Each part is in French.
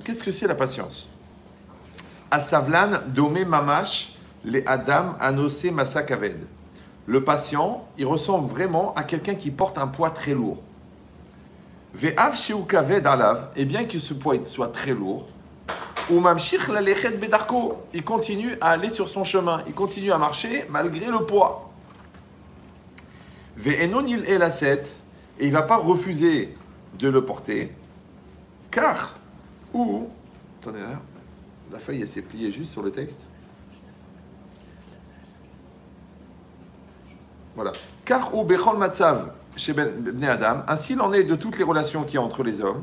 Qu'est-ce que c'est la patience? Asavlan domé mamash les adam anosé masakaved. Le patient, il ressemble vraiment à quelqu'un qui porte un poids très lourd. Ve'av sheu kaved alav, et bien que ce poids soit très lourd, ou mamshich lalechet bedarko, il continue à aller sur son chemin, il continue à marcher malgré le poids. Ve'enon il elaset, et il ne va pas refuser de le porter, car, ou, attendez là, la feuille elle s'est pliée juste sur le texte. Voilà. Car ou bechol matzav chez Bnei Adam, ainsi il en est de toutes les relations qu'il y a entre les hommes.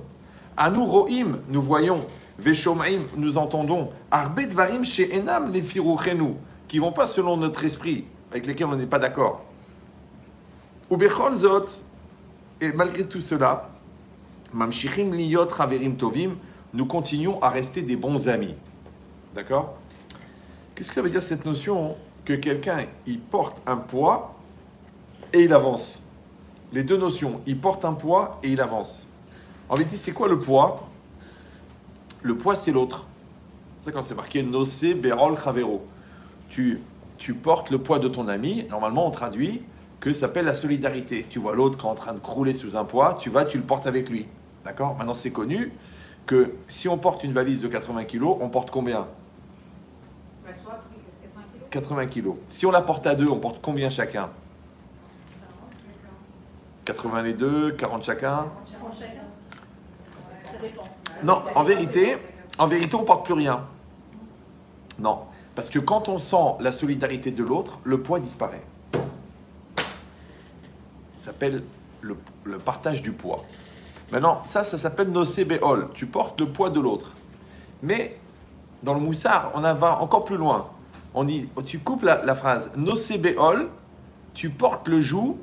Anu ro'im, nous voyons, veshomaim, nous entendons, arbet varim chez enam les firouchenu, qui vont pas selon notre esprit, avec lesquels on n'est pas d'accord. Ou bechol zot, et malgré tout cela, mamshichim liyot chaverim tovim, nous continuons à rester des bons amis. D'accord? Qu'est-ce que ça veut dire cette notion que quelqu'un, il porte un poids et il avance? Les deux notions, il porte un poids et il avance. En vérité, c'est quoi le poids? Le poids, c'est l'autre. C'est quand c'est marqué Nosé Berol Chavero. Tu portes le poids de ton ami. Normalement, on traduit que ça s'appelle la solidarité. Tu vois l'autre qui est en train de crouler sous un poids, tu le portes avec lui. D'accord? Maintenant, c'est connu que si on porte une valise de 80 kg, on porte combien? 80 kg. Si on la porte à deux, on porte combien chacun? 80 les deux, 40 chacun. Non, en vérité, on ne porte plus rien. Non, parce que quand on sent la solidarité de l'autre, le poids disparaît. Ça s'appelle le partage du poids. Maintenant, ça s'appelle nosé béol. Tu portes le poids de l'autre. Mais dans le moussard, on va encore plus loin. On dit, tu coupes la phrase nosé béol, tu portes le joug,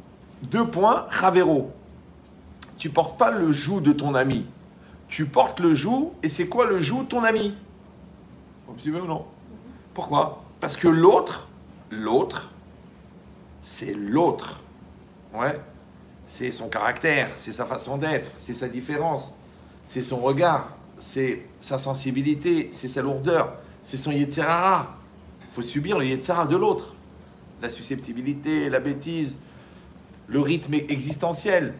chavero. Tu portes pas le joug de ton ami. Tu portes le joug, et c'est quoi le joug? Ton ami. Vous suivez ou non? Pourquoi? Parce que l'autre, c'est l'autre. Ouais. C'est son caractère, c'est sa façon d'être, c'est sa différence, c'est son regard, c'est sa sensibilité, c'est sa lourdeur, c'est son Yetzirara. Il faut subir le Yetzirara de l'autre. La susceptibilité, la bêtise, le rythme existentiel,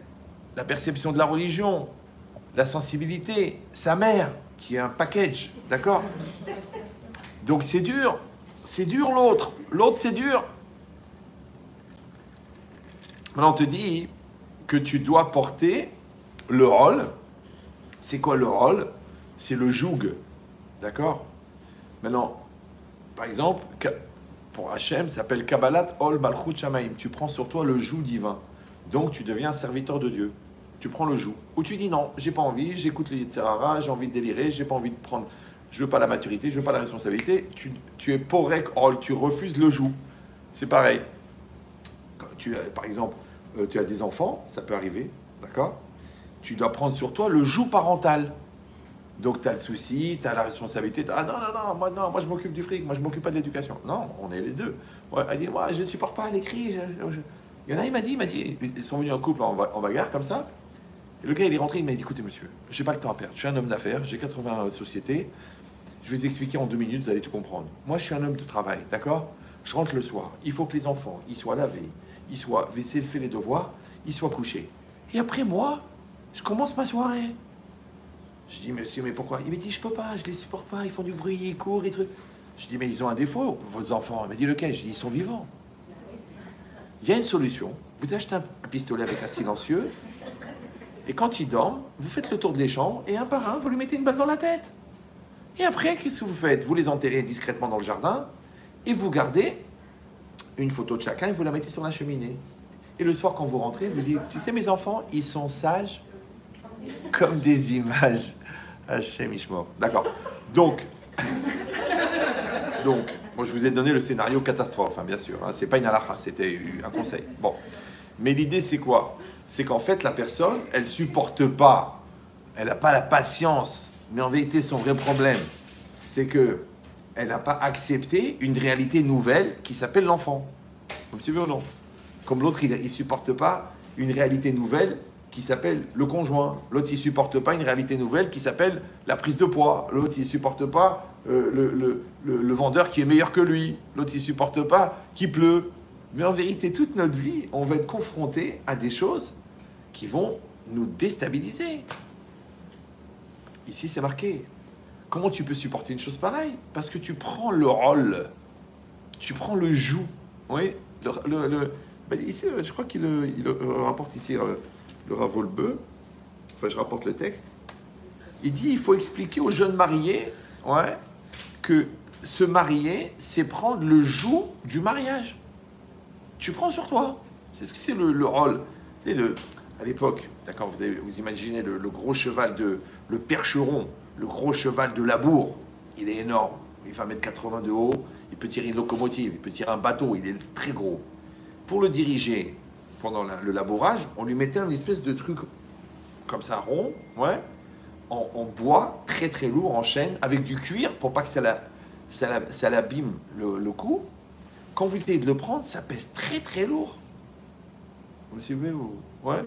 la perception de la religion, la sensibilité, sa mère, qui est un package, d'accord? Donc c'est dur l'autre. L'autre, c'est dur. Maintenant, on te dit que tu dois porter le rôle. C'est quoi le rôle? C'est le joug. D'accord? Maintenant, par exemple, pour Hachem, ça s'appelle Kabbalat Ol Balchut Shamaim. Tu prends sur toi le joug divin. Donc, tu deviens serviteur de Dieu. Tu prends le joug. Ou tu dis non, j'ai pas envie, j'écoute les Yetzirara, j'ai envie de délirer, j'ai pas envie de prendre, je veux pas la maturité, je veux pas la responsabilité. Tu es porek rôle, tu refuses le joug. C'est pareil. Quand par exemple, tu as des enfants, ça peut arriver, d'accord? Tu dois prendre sur toi le joug parental. Donc tu as le souci, tu as la responsabilité. Ah non, moi je m'occupe du fric, moi je m'occupe pas de l'éducation. Non, on est les deux. Ouais, elle dit, moi je ne supporte pas l'écrit. Il y en a, il m'a dit, ils sont venus en couple en bagarre comme ça. Et le gars il est rentré, il m'a dit, écoutez monsieur, j'ai pas le temps à perdre. Je suis un homme d'affaires, j'ai 80 sociétés. Je vais vous expliquer en 2 minutes, vous allez tout comprendre. Moi je suis un homme de travail, d'accord? Je rentre le soir, il faut que les enfants, ils soient lavés, ils soient vaisselle, fait les devoirs, ils soient couchés. Et après moi, je commence ma soirée. Je dis, monsieur, mais pourquoi? Il me dit, je peux pas, je les supporte pas, ils font du bruit, ils courent, ils trucs. Je dis, mais ils ont un défaut, vos enfants. Il m'a dit, lequel? Je dis, ils sont vivants. Il y a une solution. Vous achetez un pistolet avec un silencieux, et quand ils dorment, vous faites le tour des chambres, et un par un, vous lui mettez une balle dans la tête. Et après, qu'est-ce que vous faites? Vous les enterrez discrètement dans le jardin, et vous gardez une photo de chacun, et vous la mettez sur la cheminée. Et le soir, quand vous rentrez, vous dites, tu sais, mes enfants, ils sont sages comme des images. Hachem Ishmor. D'accord. Donc, moi, je vous ai donné le scénario catastrophe, hein, bien sûr. Hein, c'est pas une halakha, c'était un conseil. Bon. Mais l'idée, c'est quoi? C'est qu'en fait, la personne, elle supporte pas. Elle n'a pas la patience. Mais en vérité, son vrai problème, c'est que elle n'a pas accepté une réalité nouvelle qui s'appelle l'enfant. Vous me suivez ou non? Comme l'autre, il ne supporte pas une réalité nouvelle qui s'appelle le conjoint. L'autre, il ne supporte pas une réalité nouvelle qui s'appelle la prise de poids. L'autre, il ne supporte pas le vendeur qui est meilleur que lui. L'autre, il ne supporte pas qu'il pleut. Mais en vérité, toute notre vie, on va être confronté à des choses qui vont nous déstabiliser. Ici, c'est marqué. Comment tu peux supporter une chose pareille? Parce que tu prends le rôle, tu prends le joug. Oui, ici, je crois qu'il rapporte ici le Rav Wolbe. Enfin, je rapporte le texte. Il dit il faut expliquer aux jeunes mariés, ouais, que se marier, c'est prendre le joug du mariage. Tu prends sur toi. C'est ce que c'est le rôle. Tu sais, à l'époque, d'accord, vous imaginez le gros cheval le percheron, le gros cheval de labour. Il est énorme. Il fait 1m80 de haut. Il peut tirer une locomotive. Il peut tirer un bateau. Il est très gros. Pour le diriger pendant le labourage, on lui mettait un espèce de truc comme ça rond, ouais, en bois, très très lourd, en chaîne, avec du cuir pour pas que ça l'abîme le cou. Quand vous essayez de le prendre, ça pèse très très lourd. Vous me suivez ou... Ouais.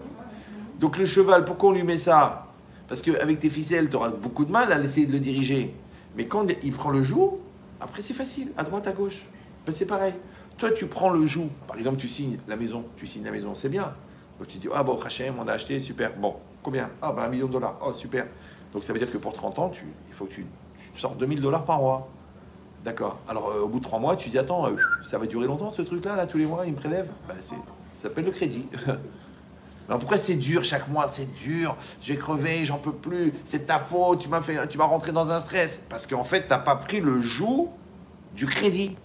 Donc le cheval, pourquoi on lui met ça? Parce qu'avec tes ficelles, tu auras beaucoup de mal à essayer de le diriger. Mais quand il prend le joug, après c'est facile, à droite, à gauche. Ben, c'est pareil. Toi, tu prends le joug. Par exemple, tu signes la maison, c'est bien. Donc tu dis, ah bon, Hachem, on a acheté, super. Bon, combien? Ah ben $1 million. Oh, super. Donc ça veut dire que pour 30 ans, il faut que tu sors $2000 par mois. D'accord. Alors au bout de 3 mois, tu dis, attends, ça va durer longtemps ce truc-là, là, tous les mois, il me prélève? Ben, ça s'appelle le crédit. Alors pourquoi c'est dur chaque mois? C'est dur, je vais crever, j'en peux plus, c'est ta faute, tu m'as rentré dans un stress. Parce qu'en fait, tu n'as pas pris le joug du crédit.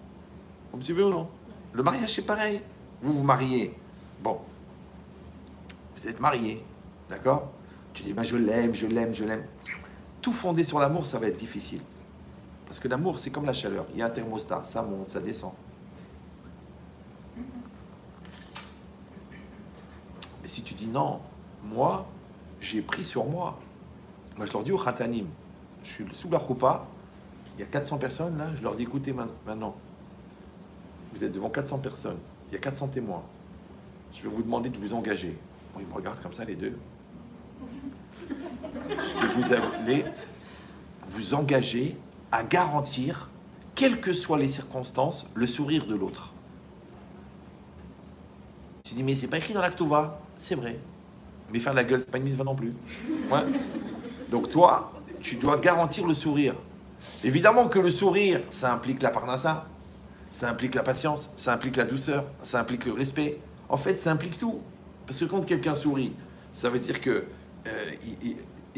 Vous me suivez ou non? Le mariage, c'est pareil. Vous vous mariez. Bon, vous êtes mariés, d'accord? Tu dis, ben, je l'aime. Tout fondé sur l'amour, ça va être difficile. Parce que l'amour, c'est comme la chaleur. Il y a un thermostat, ça monte, ça descend. Mais si tu dis non, moi, j'ai pris sur moi. Moi, je leur dis au Khatanim, je suis sous la choupa, il y a 400 personnes là, je leur dis écoutez maintenant, vous êtes devant 400 personnes, il y a 400 témoins, je vais vous demander de vous engager. Bon, ils me regardent comme ça les deux. Je vais vous engager à garantir, quelles que soient les circonstances, le sourire de l'autre. Je dis mais c'est pas écrit dans l'acte va. C'est vrai. Mais faire la gueule, c'est pas une mise va non plus. Ouais. Donc toi, tu dois garantir le sourire. Évidemment que le sourire, ça implique la parnassa, ça implique la patience, ça implique la douceur, ça implique le respect. En fait, ça implique tout. Parce que quand quelqu'un sourit, ça veut dire que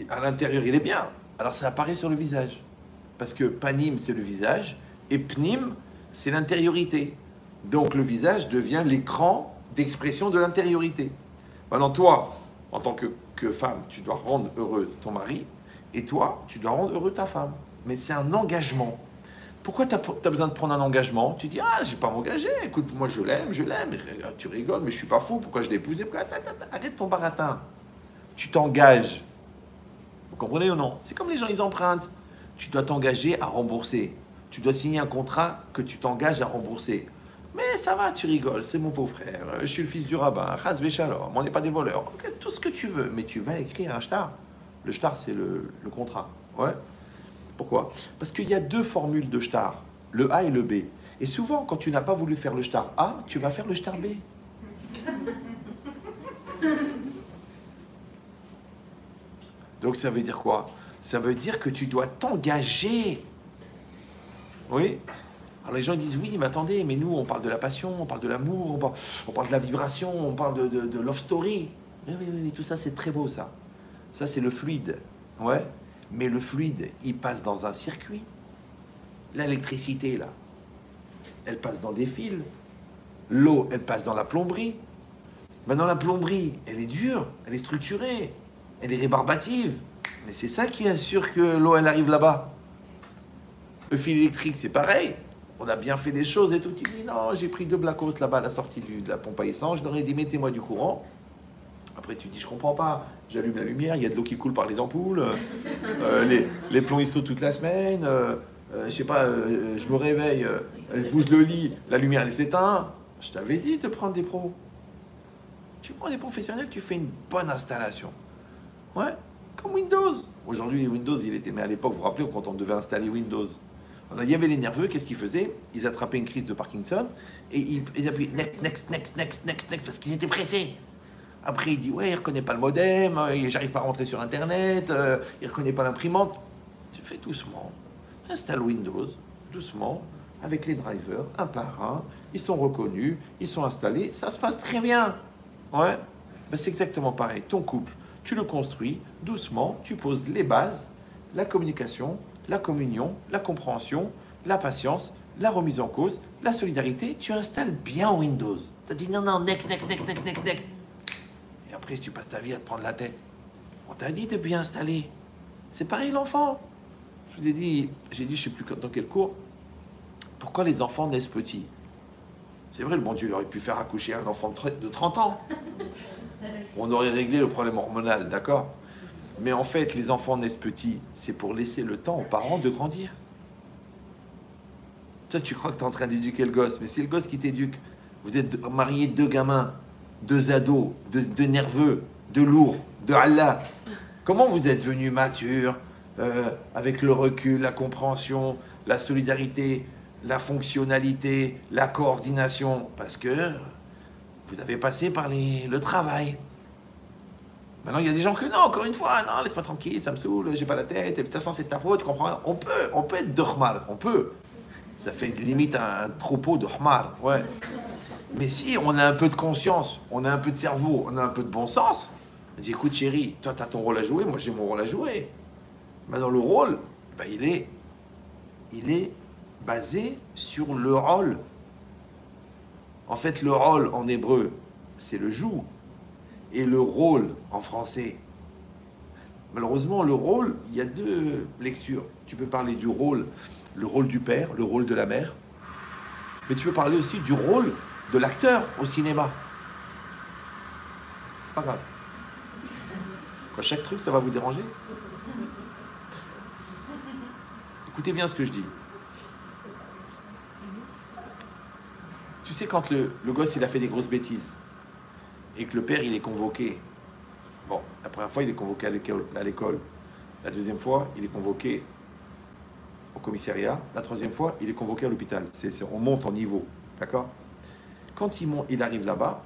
à l'intérieur, il est bien. Alors ça apparaît sur le visage. Parce que panim, c'est le visage, et pnim, c'est l'intériorité. Donc le visage devient l'écran d'expression de l'intériorité. Maintenant, toi, en tant que femme, tu dois rendre heureux ton mari, et toi, tu dois rendre heureux ta femme. Mais c'est un engagement. Pourquoi tu as besoin de prendre un engagement? Tu dis, ah, je ne vais pas m'engager, écoute, moi je l'aime, tu rigoles, mais je ne suis pas fou, pourquoi je l'ai épousé? Arrête ton baratin. Tu t'engages. Vous comprenez ou non? C'est comme les gens, ils empruntent. Tu dois t'engager à rembourser. Tu dois signer un contrat que tu t'engages à rembourser. Mais ça va, tu rigoles, c'est mon beau frère, je suis le fils du rabbin, chas v'shalom, on n'est pas des voleurs, okay, tout ce que tu veux, mais tu vas écrire un shtar. Le shtar, c'est le contrat. Ouais. Pourquoi? Parce qu'il y a 2 formules de shtar, le A et le B. Et souvent, quand tu n'as pas voulu faire le shtar A, tu vas faire le shtar B. Donc ça veut dire quoi? Ça veut dire que tu dois t'engager. Oui. Alors les gens disent, oui, mais attendez, mais nous, on parle de la passion, on parle de l'amour, on parle de la vibration, on parle de love story. Oui, tout ça, c'est très beau, ça. Ça, c'est le fluide. Ouais. Mais le fluide, il passe dans un circuit. L'électricité, là, elle passe dans des fils. L'eau, elle passe dans la plomberie. Maintenant, la plomberie, elle est dure, elle est structurée, elle est rébarbative. Mais c'est ça qui assure que l'eau, elle arrive là-bas. Le fil électrique, c'est pareil. On a bien fait des choses et tout. Tu dis, non, j'ai pris 2 blacos là-bas à la sortie de la pompe à essence. Je leur ai dit, mettez-moi du courant. Après, tu dis, je comprends pas. J'allume la lumière, il y a de l'eau qui coule par les ampoules. Les plombs, ils sautent toute la semaine. Je sais pas, je me réveille, je bouge le lit, la lumière, elle s'éteint. Je t'avais dit de prendre des pros. Tu prends des professionnels, tu fais une bonne installation. Ouais, comme Windows. Aujourd'hui, Windows, il était, mais à l'époque, vous vous rappelez, quand on devait installer Windows, il y avait les nerveux, qu'est-ce qu'ils faisaient? Ils attrapaient une crise de Parkinson et ils appuyaient next, next, next, next, next, next, parce qu'ils étaient pressés. Après, il dit, ouais, il ne reconnaît pas le modem, j'arrive pas à rentrer sur Internet, il ne reconnaît pas l'imprimante. Tu fais doucement, installe Windows, doucement, avec les drivers, un par un, ils sont reconnus, ils sont installés, ça se passe très bien. Ouais, ben, c'est exactement pareil. Ton couple, tu le construis doucement, tu poses les bases, la communication, la communion, la compréhension, la patience, la remise en cause, la solidarité, tu installes bien Windows. Tu as dit non, non, next, next, next, next, next, next. Et après, tu passes ta vie à te prendre la tête. On t'a dit de bien installer. C'est pareil l'enfant. Je vous ai dit, j'ai dit, je ne sais plus dans quel cours, pourquoi les enfants naissent petits? C'est vrai, le bon Dieu il aurait pu faire accoucher un enfant de 30 ans. On aurait réglé le problème hormonal, d'accord? Mais en fait, les enfants naissent petits, c'est pour laisser le temps aux parents de grandir. Toi, tu crois que tu es en train d'éduquer le gosse, mais c'est le gosse qui t'éduque. Vous êtes mariés 2 gamins, 2 ados, 2 nerveux, 2 lourds, 2 Allah. Comment vous êtes devenus matures, avec le recul, la compréhension, la solidarité, la fonctionnalité, la coordination? Parce que vous avez passé par le travail. Maintenant, il y a des gens que non, encore une fois, non, laisse-moi tranquille, ça me saoule, j'ai pas la tête, et de toute façon, c'est de ta faute, tu comprends? On peut être de khmar, on peut. Ça fait limite un troupeau de khmar, ouais. Mais si on a un peu de conscience, on a un peu de cerveau, on a un peu de bon sens, on dit, écoute chérie, toi, tu as ton rôle à jouer, moi, j'ai mon rôle à jouer. Maintenant, le rôle, ben, il est basé sur le rôle. En fait, le rôle en hébreu, c'est le joug. Et le rôle en français, malheureusement, le rôle, il y a 2 lectures. Tu peux parler du rôle, le rôle du père, le rôle de la mère, mais tu peux parler aussi du rôle de l'acteur au cinéma. C'est pas grave. Quand chaque truc, ça va vous déranger. Écoutez bien ce que je dis. Tu sais, quand le gosse, il a fait des grosses bêtises, et que le père, il est convoqué. Bon, la première fois, il est convoqué à l'école. La deuxième fois, il est convoqué au commissariat. La troisième fois, il est convoqué à l'hôpital. On monte en niveau, d'accord? Quand il arrive là-bas,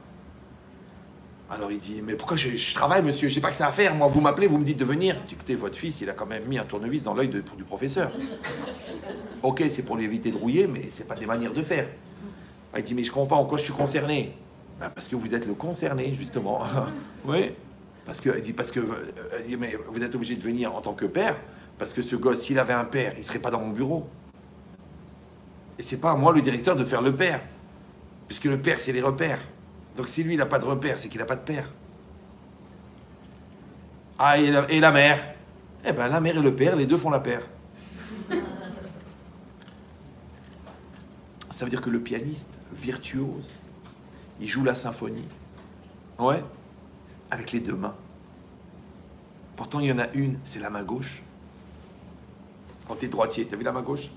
alors il dit, mais pourquoi je travaille, monsieur? Je n'ai pas que ça à faire. Moi, vous m'appelez, vous me dites de venir. Écoutez, votre fils, il a quand même mis un tournevis dans l'œil du professeur. Ok, c'est pour l'éviter de rouiller, mais c'est pas des manières de faire. Il dit, mais je comprends pas en quoi je suis concerné. Ben parce que vous êtes le concerné, justement. Oui. Parce que mais vous êtes obligé de venir en tant que père, parce que ce gosse, s'il avait un père, il ne serait pas dans mon bureau. Et c'est pas à moi, le directeur, de faire le père. Puisque le père, c'est les repères. Donc si lui, il n'a pas de repère, c'est qu'il n'a pas de père. Ah, et la mère? Eh bien, la mère et le père, les deux font la paire. Ça veut dire que le pianiste virtuose, il joue la symphonie. Ouais. Avec les 2 mains. Pourtant, il y en a une, c'est la main gauche. Quand tu es droitier, tu as vu la main gauche?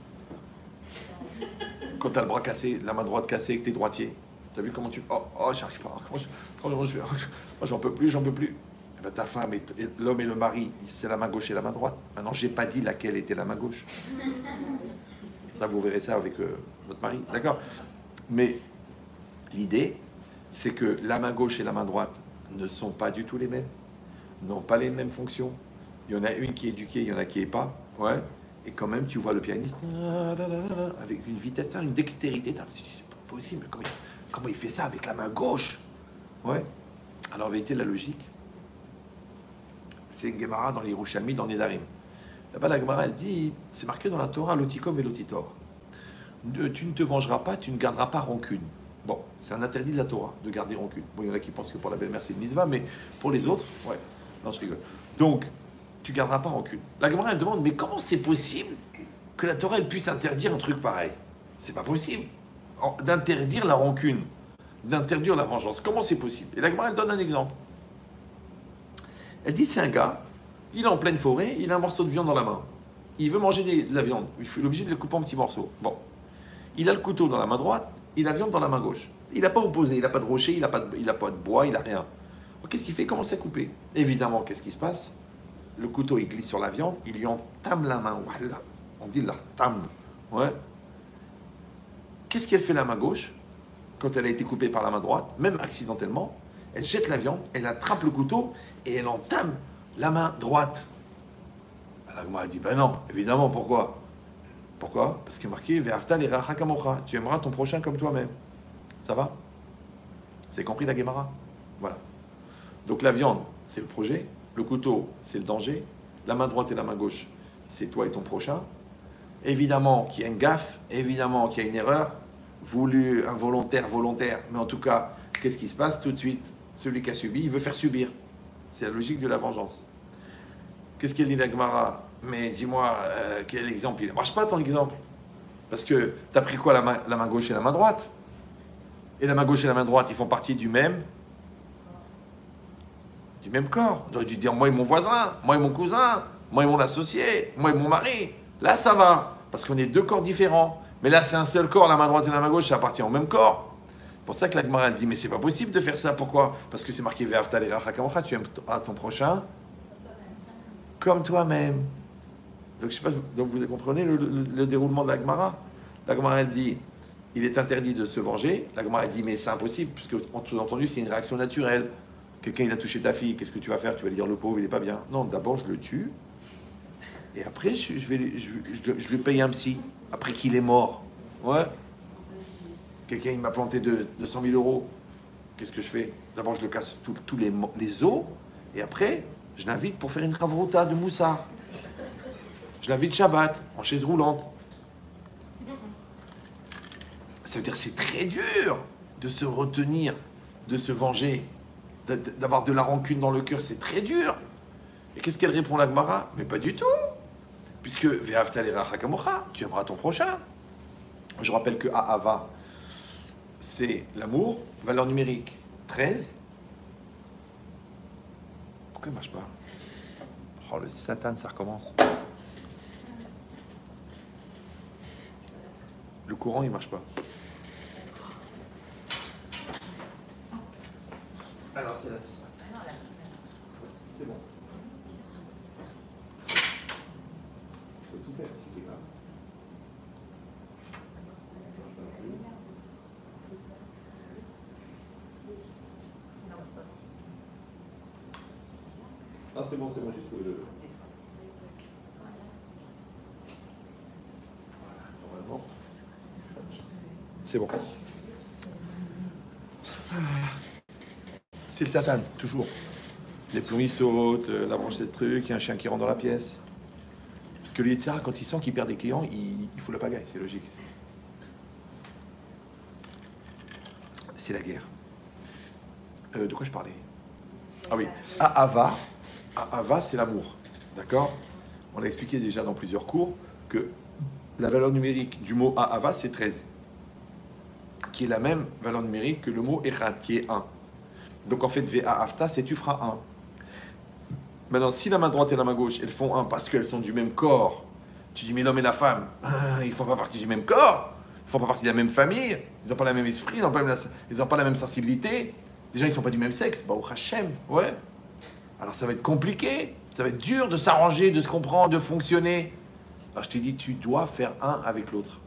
Quand tu as le bras cassé, la main droite cassée et que tu es droitier. Tu as vu comment tu... Oh, j'arrive pas. J'en peux plus, j'en peux plus. Eh ben, ta femme, l'homme et le mari, c'est la main gauche et la main droite. Maintenant, j'ai pas dit laquelle était la main gauche. Ça, vous verrez ça avec votre mari, d'accord? Mais l'idée, c'est que la main gauche et la main droite ne sont pas du tout les mêmes, n'ont pas les mêmes fonctions. Il y en a une qui est éduquée, il y en a qui n'est pas. Ouais. Et quand même, tu vois le pianiste avec une vitesse, une dextérité. C'est pas possible. Comment il fait ça avec la main gauche? Ouais. Alors, en vérité, la logique, c'est une Gemara dans les Yerushalmi, dans les Nedarim. Là-bas, la Gemara, elle dit, c'est marqué dans la Torah, l'otikom et l'otitor. Tu ne te vengeras pas, tu ne garderas pas rancune. Bon, c'est un interdit de la Torah, de garder rancune. Bon, il y en a qui pensent que pour la belle-mère, c'est une mitzvah, mais pour les autres, ouais. Non, je rigole. Donc, tu ne garderas pas rancune. La Gemara, elle demande, mais comment c'est possible que la Torah, elle puisse interdire un truc pareil? C'est pas possible. D'interdire la rancune, d'interdire la vengeance. Comment c'est possible? Et la Gemara, elle donne un exemple. Elle dit, c'est un gars, il est en pleine forêt, il a un morceau de viande dans la main. Il veut manger de la viande. Il est obligé de le couper en petits morceaux. Bon. Il a le couteau dans la main droite, il a la viande dans la main gauche. Il n'a pas opposé, il n'a pas de rocher, il n'a pas, pas de bois, il n'a rien. Qu'est-ce qu'il fait? Il commence à couper. Évidemment, qu'est-ce qui se passe? Le couteau, il glisse sur la viande, il lui entame la main. Voilà. On dit la tame. Ouais. Qu'est-ce qu'elle fait la main gauche quand elle a été coupée par la main droite, même accidentellement? Elle jette la viande, elle attrape le couteau et elle entame la main droite. Alors moi, elle dit, ben non, évidemment, pourquoi? Pourquoi? Parce qu'il est marqué, Ve'afta l'iracha kamocha, tu aimeras ton prochain comme toi-même. Ça va? Vous avez compris la Guémara? Voilà. Donc la viande, c'est le projet, le couteau, c'est le danger, la main droite et la main gauche, c'est toi et ton prochain. Évidemment qu'il y a une gaffe, évidemment qu'il y a une erreur, voulu, involontaire, volontaire, mais en tout cas, qu'est-ce qui se passe tout de suite? Celui qui a subi, il veut faire subir. C'est la logique de la vengeance. Qu'est-ce qu'elle dit la Gemara? Mais dis-moi, quel exemple? Il ne marche pas ton exemple. Parce que tu as pris quoi, la main gauche et la main droite? Et la main gauche et la main droite, ils font partie du même corps. On aurait dû dire moi et mon voisin, moi et mon cousin, moi et mon associé, moi et mon mari. Là, ça va, parce qu'on est deux corps différents. Mais là, c'est un seul corps, la main droite et la main gauche, ça appartient au même corps. C'est pour ça que la Gemara, elle dit, mais c'est pas possible de faire ça. Pourquoi? Parce que c'est marqué Ve'afta l'iracha kamocha, tu aimes ton prochain comme toi-même. Donc, je sais pas, donc vous comprenez le déroulement de la Gemara? La Gemara, elle dit, il est interdit de se venger. La Gemara, elle dit, mais c'est impossible, puisque, en tout entendu, c'est une réaction naturelle. Quelqu'un, il a touché ta fille, qu'est-ce que tu vas faire? Tu vas lui dire, le pauvre, il est pas bien. Non, d'abord, je le tue. Et après, je lui paye un psy. Après qu'il est mort. Ouais. Quelqu'un, il m'a planté 200 000 euros. Qu'est-ce que je fais? D'abord, je le casse tous les os. Et après, je l'invite pour faire une chavruta de moussard. Je l'invite Shabbat, en chaise roulante. Ça veut dire que c'est très dur de se retenir, de se venger, d'avoir de la rancune dans le cœur. C'est très dur. Et qu'est-ce qu'elle répond, la Gemara? Mais pas du tout. Puisque Ve'afta l'iracha kamocha, tu aimeras ton prochain. Je rappelle que Ahava, c'est l'amour, valeur numérique 13. Pourquoi il ne marche pas? Oh, le Satan, ça recommence. Le courant, il ne marche pas. Alors, c'est là, c'est ça. C'est bon. Il faut tout faire si c'est grave. Ah, c'est bon, j'ai trouvé le. Normalement. C'est bon. C'est le Satan, toujours. Les plombs ils sautent, la branche des trucs, il y a un chien qui rentre dans la pièce. Parce que le Yetzirah, quand il sent qu'il perd des clients, il fout la pagaille, c'est logique. C'est la guerre. De quoi je parlais? Ah oui, Ahava, c'est l'amour. D'accord? On l'a expliqué déjà dans plusieurs cours que la valeur numérique du mot Ahava, c'est 13. Qui est la même valeur numérique que le mot Echad, qui est 1. Donc en fait, Ve'afta, c'est tu feras 1. Maintenant, si la main droite et la main gauche, elles font 1 parce qu'elles sont du même corps, tu dis, mais l'homme et la femme, ils ne font pas partie du même corps, ils ne font pas partie de la même famille, ils n'ont pas le même esprit, ils n'ont pas la même sensibilité. Déjà, ils ne sont pas du même sexe. Bah, au Hachem, ouais. Alors ça va être compliqué, ça va être dur de s'arranger, de se comprendre, de fonctionner. Alors je te dis, tu dois faire 1 avec l'autre.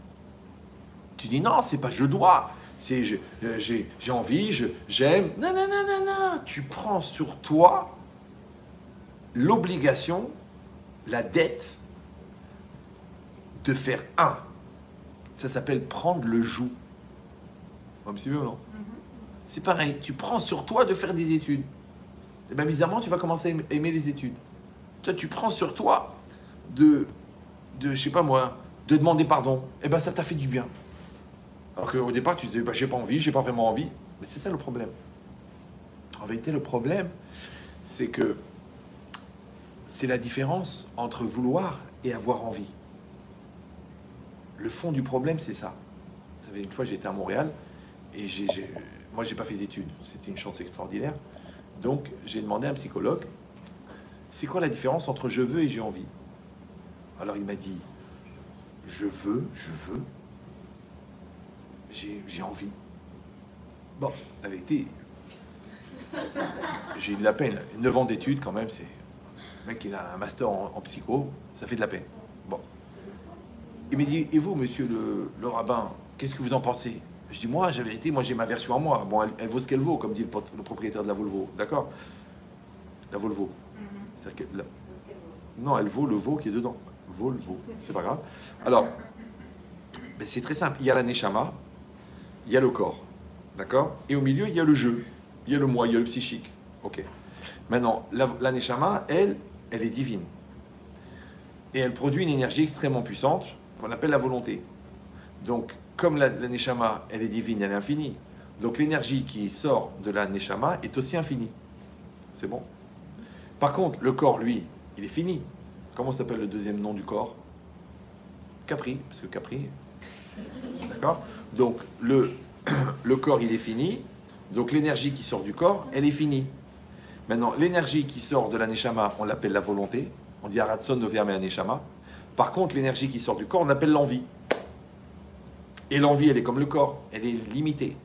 Tu dis, non, c'est pas je dois, c'est j'ai envie, j'aime. Non, non, non, non, non. Tu prends sur toi l'obligation, la dette de faire 1. Ça s'appelle prendre le joug. Vous me suivez ou non? C'est pareil, tu prends sur toi de faire des études. Et bien bizarrement, tu vas commencer à aimer les études. Toi, tu prends sur toi de je sais pas moi, de demander pardon. Et bien ça t'a fait du bien. Alors qu'au départ, tu disais, bah, j'ai pas envie, j'ai pas vraiment envie. Mais c'est ça le problème. En vérité, le problème, c'est que c'est la différence entre vouloir et avoir envie. Le fond du problème, c'est ça. Vous savez, une fois, j'étais à Montréal et moi, j'ai pas fait d'études. C'était une chance extraordinaire. Donc, j'ai demandé à un psychologue, c'est quoi la différence entre je veux et j'ai envie? Alors, il m'a dit, je veux, j'ai envie. Bon, la vérité, j'ai eu de la peine. 9 ans d'études quand même, c'est... Le mec, il a un master en psycho, ça fait de la peine. Bon. Il me dit, et vous, monsieur le rabbin, qu'est-ce que vous en pensez? Je dis, moi, la vérité, moi j'ai ma version à moi. Bon, elle vaut ce qu'elle vaut, comme dit le propriétaire de la Volvo. D'accord? La Volvo. C'est-à-dire que non, elle vaut le veau qui est dedans. Volvo, c'est pas grave. Alors, ben, c'est très simple. Il y a la neshama, il y a le corps. D'accord? Et au milieu, il y a le jeu. Il y a le moi, il y a le psychique. Ok. Maintenant, la neshama, elle est divine. Et elle produit une énergie extrêmement puissante qu'on appelle la volonté. Donc, comme la neshama, elle est divine, elle est infinie. Donc, l'énergie qui sort de la neshama est aussi infinie. C'est bon? Par contre, le corps, lui, il est fini. Comment s'appelle le deuxième nom du corps? Capri, parce que Capri... D'accord? Donc, le corps, il est fini. Donc, l'énergie qui sort du corps, elle est finie. Maintenant, l'énergie qui sort de la neshama, on l'appelle la volonté. On dit Aratson Noverme Neshama. Par contre, l'énergie qui sort du corps, on appelle l'envie. Et l'envie, elle est comme le corps, elle est limitée.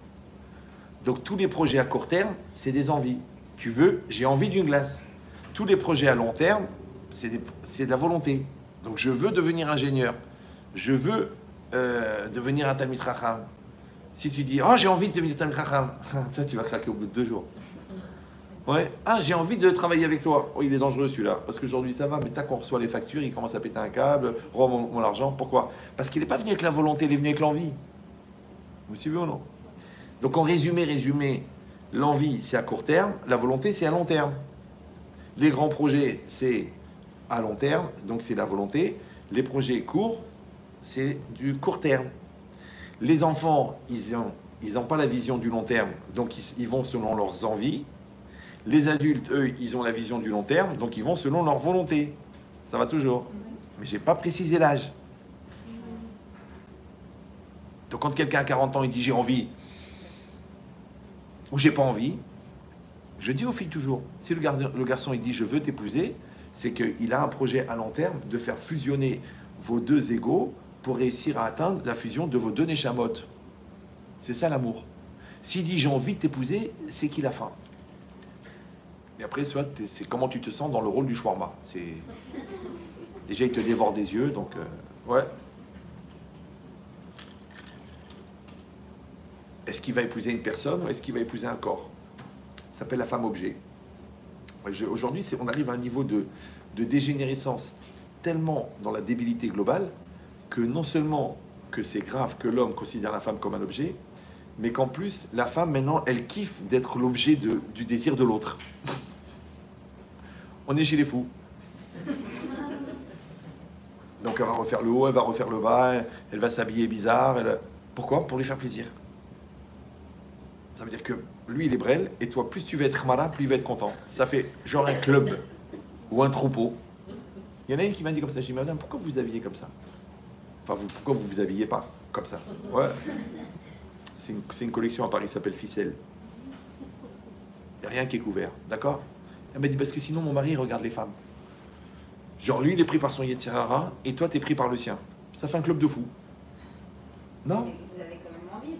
Donc, tous les projets à court terme, c'est des envies. Tu veux, j'ai envie d'une glace. Tous les projets à long terme, c'est de la volonté. Donc, je veux devenir ingénieur. Je veux devenir un Talmid Chacham. Si tu dis, oh, j'ai envie de devenir Talmid Chacham, toi, tu vas craquer au bout de 2 jours. Ouais. Ah, j'ai envie de travailler avec toi. Oh, il est dangereux celui-là. Parce qu'aujourd'hui, ça va, mais t'as qu'on reçoit les factures, il commence à péter un câble, rends mon argent. Pourquoi? Parce qu'il n'est pas venu avec la volonté, il est venu avec l'envie. Vous me suivez ou non? Donc, en résumé, l'envie, c'est à court terme, la volonté, c'est à long terme. Les grands projets, c'est à long terme, donc c'est la volonté. Les projets courts, c'est du court terme. Les enfants, ils n'ont pas la vision du long terme, donc ils vont selon leurs envies. Les adultes, eux, ils ont la vision du long terme, donc ils vont selon leur volonté. Ça va toujours. Mais je n'ai pas précisé l'âge. Donc quand quelqu'un a 40 ans, il dit j'ai envie, ou j'ai pas envie, je dis aux filles toujours, si le garçon il dit je veux t'épouser, c'est qu'il a un projet à long terme de faire fusionner vos deux égos pour réussir à atteindre la fusion de vos deux neshamot. C'est ça l'amour. S'il dit j'ai envie de t'épouser, c'est qu'il a faim. Et après, soit c'est comment tu te sens dans le rôle du shawarma. Déjà, il te dévore des yeux, donc ouais. Est-ce qu'il va épouser une personne ou est-ce qu'il va épouser un corps? Ça s'appelle la femme objet. Aujourd'hui, on arrive à un niveau de dégénérescence tellement dans la débilité globale que non seulement que c'est grave que l'homme considère la femme comme un objet, mais qu'en plus, la femme, maintenant, elle kiffe d'être l'objet du désir de l'autre. On est chez les fous. Donc elle va refaire le haut, elle va refaire le bas, elle va s'habiller bizarre. Pourquoi? Pour lui faire plaisir. Ça veut dire que lui, il est brel, et toi, plus tu vas être malin, plus il va être content. Ça fait genre un club ou un troupeau. Il y en a une qui m'a dit comme ça, j'ai dit, madame, pourquoi vous vous habillez comme ça? Enfin, pourquoi vous vous habillez pas comme ça? Ouais. C'est une collection à Paris, ça s'appelle Ficelle. Il n'y a rien qui est couvert, d'accord? Elle m'a dit, parce que sinon mon mari regarde les femmes. Genre lui, il est pris par son Yetzirara, et toi, tu es pris par le sien. Ça fait un club de fous. Non? Mais vous avez quand même envie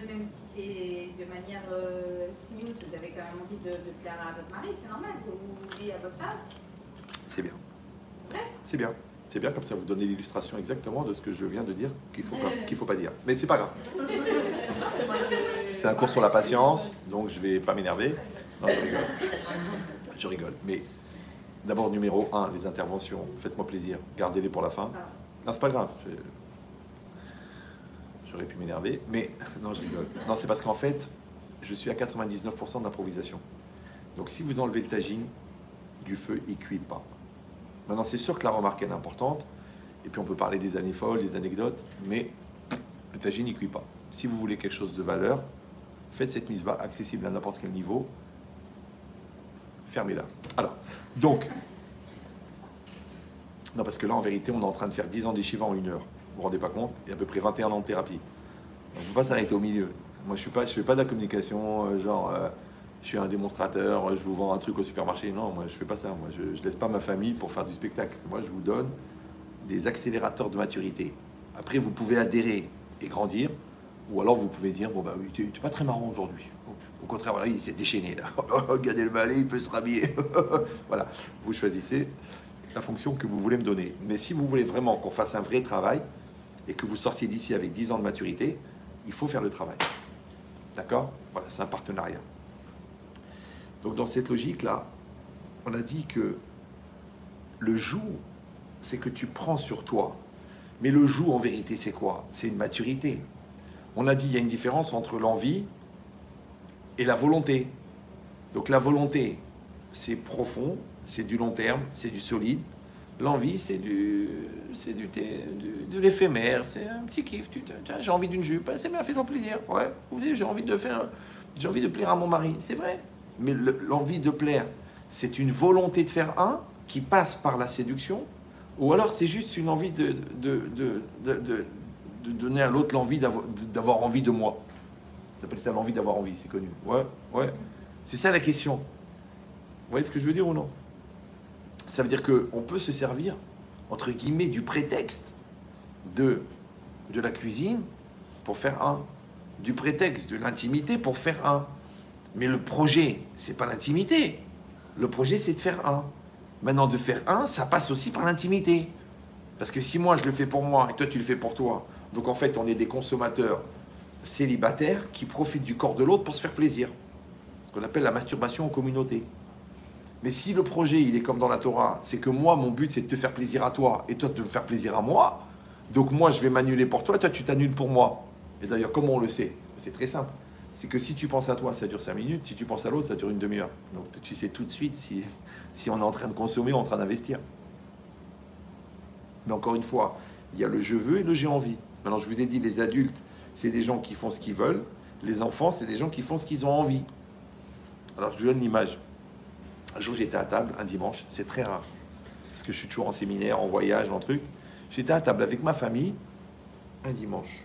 même si c'est de manière sniout, vous avez quand même envie de plaire à votre mari, c'est normal, que vous vouliez à votre femme. C'est bien. C'est vrai? C'est bien. C'est bien, comme ça vous donnez l'illustration exactement de ce que je viens de dire, qu'il faut pas dire. Mais c'est pas grave. C'est un cours sur la patience, donc je vais pas m'énerver. Non, je rigole. Je rigole. Mais d'abord, numéro 1, les interventions. Faites-moi plaisir. Gardez-les pour la fin. Non, c'est pas grave. J'aurais pu m'énerver. Mais non, je rigole. Non, c'est parce qu'en fait, je suis à 99% d'improvisation. Donc si vous enlevez le tagine, du feu, il ne cuit pas. Maintenant, c'est sûr que la remarque est importante. Et puis on peut parler des années folles, des anecdotes. Mais le tagine, il ne cuit pas. Si vous voulez quelque chose de valeur, faites cette mitzvah accessible à n'importe quel niveau. Fermez-la. Alors, donc, non, parce que là, en vérité, on est en train de faire 10 ans d'yeshiva en 1 heure. Vous vous rendez pas compte? Et à peu près 21 ans de thérapie. On ne peut pas s'arrêter au milieu. Moi, je fais pas de la communication, je suis un démonstrateur, je vous vends un truc au supermarché. Non, moi, je fais pas ça. Moi, je laisse pas ma famille pour faire du spectacle. Moi, je vous donne des accélérateurs de maturité. Après, vous pouvez adhérer et grandir, Ou alors vous pouvez dire, bon bah oui, t'es pas très marrant aujourd'hui. Au contraire, voilà, il s'est déchaîné là. Regardez le balai, il peut se rhabiller. Voilà, vous choisissez la fonction que vous voulez me donner. Mais si vous voulez vraiment qu'on fasse un vrai travail et que vous sortiez d'ici avec 10 ans de maturité, il faut faire le travail. D'accord? Voilà, c'est un partenariat. Donc dans cette logique-là, on a dit que le joug, c'est que tu prends sur toi. Mais le joug, en vérité, c'est quoi? C'est une maturité. On a dit, il y a une différence entre l'envie et la volonté. Donc la volonté, c'est profond, c'est du long terme, c'est du solide. L'envie, c'est de l'éphémère, c'est un petit kiff. Tiens, j'ai envie d'une jupe, c'est bien, fais-toi plaisir. Ouais, vous dites, j'ai envie de plaire à mon mari, c'est vrai. Mais l'envie de plaire, c'est une volonté de faire un qui passe par la séduction, ou alors c'est juste une envie de donner à l'autre l'envie d'avoir envie de moi. Ça s'appelle ça l'envie d'avoir envie, c'est connu. Ouais, ouais. C'est ça la question. Vous voyez ce que je veux dire ou non? Ça veut dire qu'on peut se servir, entre guillemets, du prétexte de la cuisine pour faire un, du prétexte de l'intimité pour faire un. Mais le projet, c'est pas l'intimité. Le projet, c'est de faire un. Maintenant, de faire un, ça passe aussi par l'intimité. Parce que si moi, je le fais pour moi et toi, tu le fais pour toi, donc en fait, on est des consommateurs célibataires qui profitent du corps de l'autre pour se faire plaisir. Ce qu'on appelle la masturbation en communauté. Mais si le projet, il est comme dans la Torah, c'est que moi, mon but, c'est de te faire plaisir à toi et toi de me faire plaisir à moi, donc moi, je vais m'annuler pour toi et toi, tu t'annules pour moi. Et d'ailleurs, comment on le sait? C'est très simple. C'est que si tu penses à toi, ça dure 5 minutes. Si tu penses à l'autre, ça dure une demi-heure. Donc tu sais tout de suite si on est en train de consommer ou en train d'investir. Mais encore une fois, il y a le je veux et le j'ai envie. Maintenant, je vous ai dit, les adultes, c'est des gens qui font ce qu'ils veulent. Les enfants, c'est des gens qui font ce qu'ils ont envie. Alors, je vous donne une image. Un jour, j'étais à table, un dimanche. C'est très rare. Parce que je suis toujours en séminaire, en voyage, en truc. J'étais à table avec ma famille, un dimanche.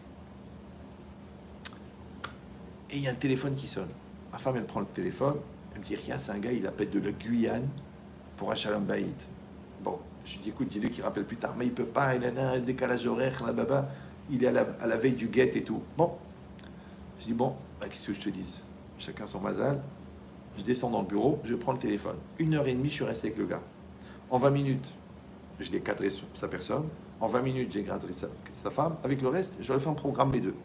Et il y a un téléphone qui sonne. Ma femme, elle prend le téléphone. Elle me dit, rien, c'est un gars, il appelle de la Guyane pour un Shalom Bayit. Bon, je lui dis, écoute, dis-lui qu'il rappelle plus tard. Mais il peut pas, il a un décalage horaire, là, baba. Il est à la veille du guet et tout. Bon. Je dis, bon, bah, qu'est-ce que je te dise? Chacun son mazal. Je descends dans le bureau, je prends le téléphone. 1h30, je suis resté avec le gars. En 20 minutes, je l'ai cadré sur sa personne. En 20 minutes, j'ai cadré sa femme. Avec le reste, j'aurais fait un programme les deux.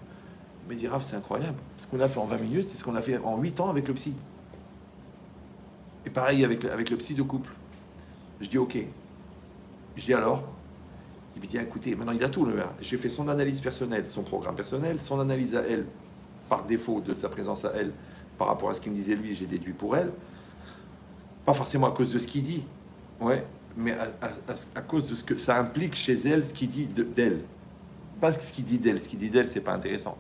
Mais dit, Rav, c'est incroyable. Ce qu'on a fait en 20 minutes, c'est ce qu'on a fait en 8 ans avec le psy. Et pareil avec le psy de couple. Je dis, ok. Je dis alors. Il me dit, écoutez, maintenant il a tout, le gars. J'ai fait son analyse personnelle, son programme personnel, son analyse à elle, par défaut de sa présence à elle, par rapport à ce qu'il me disait lui, j'ai déduit pour elle. Pas forcément à cause de ce qu'il dit, ouais, mais à cause de ce que ça implique chez elle, ce qu'il dit d'elle. Pas ce qu'il dit d'elle. Ce qu'il dit d'elle, c'est pas intéressant.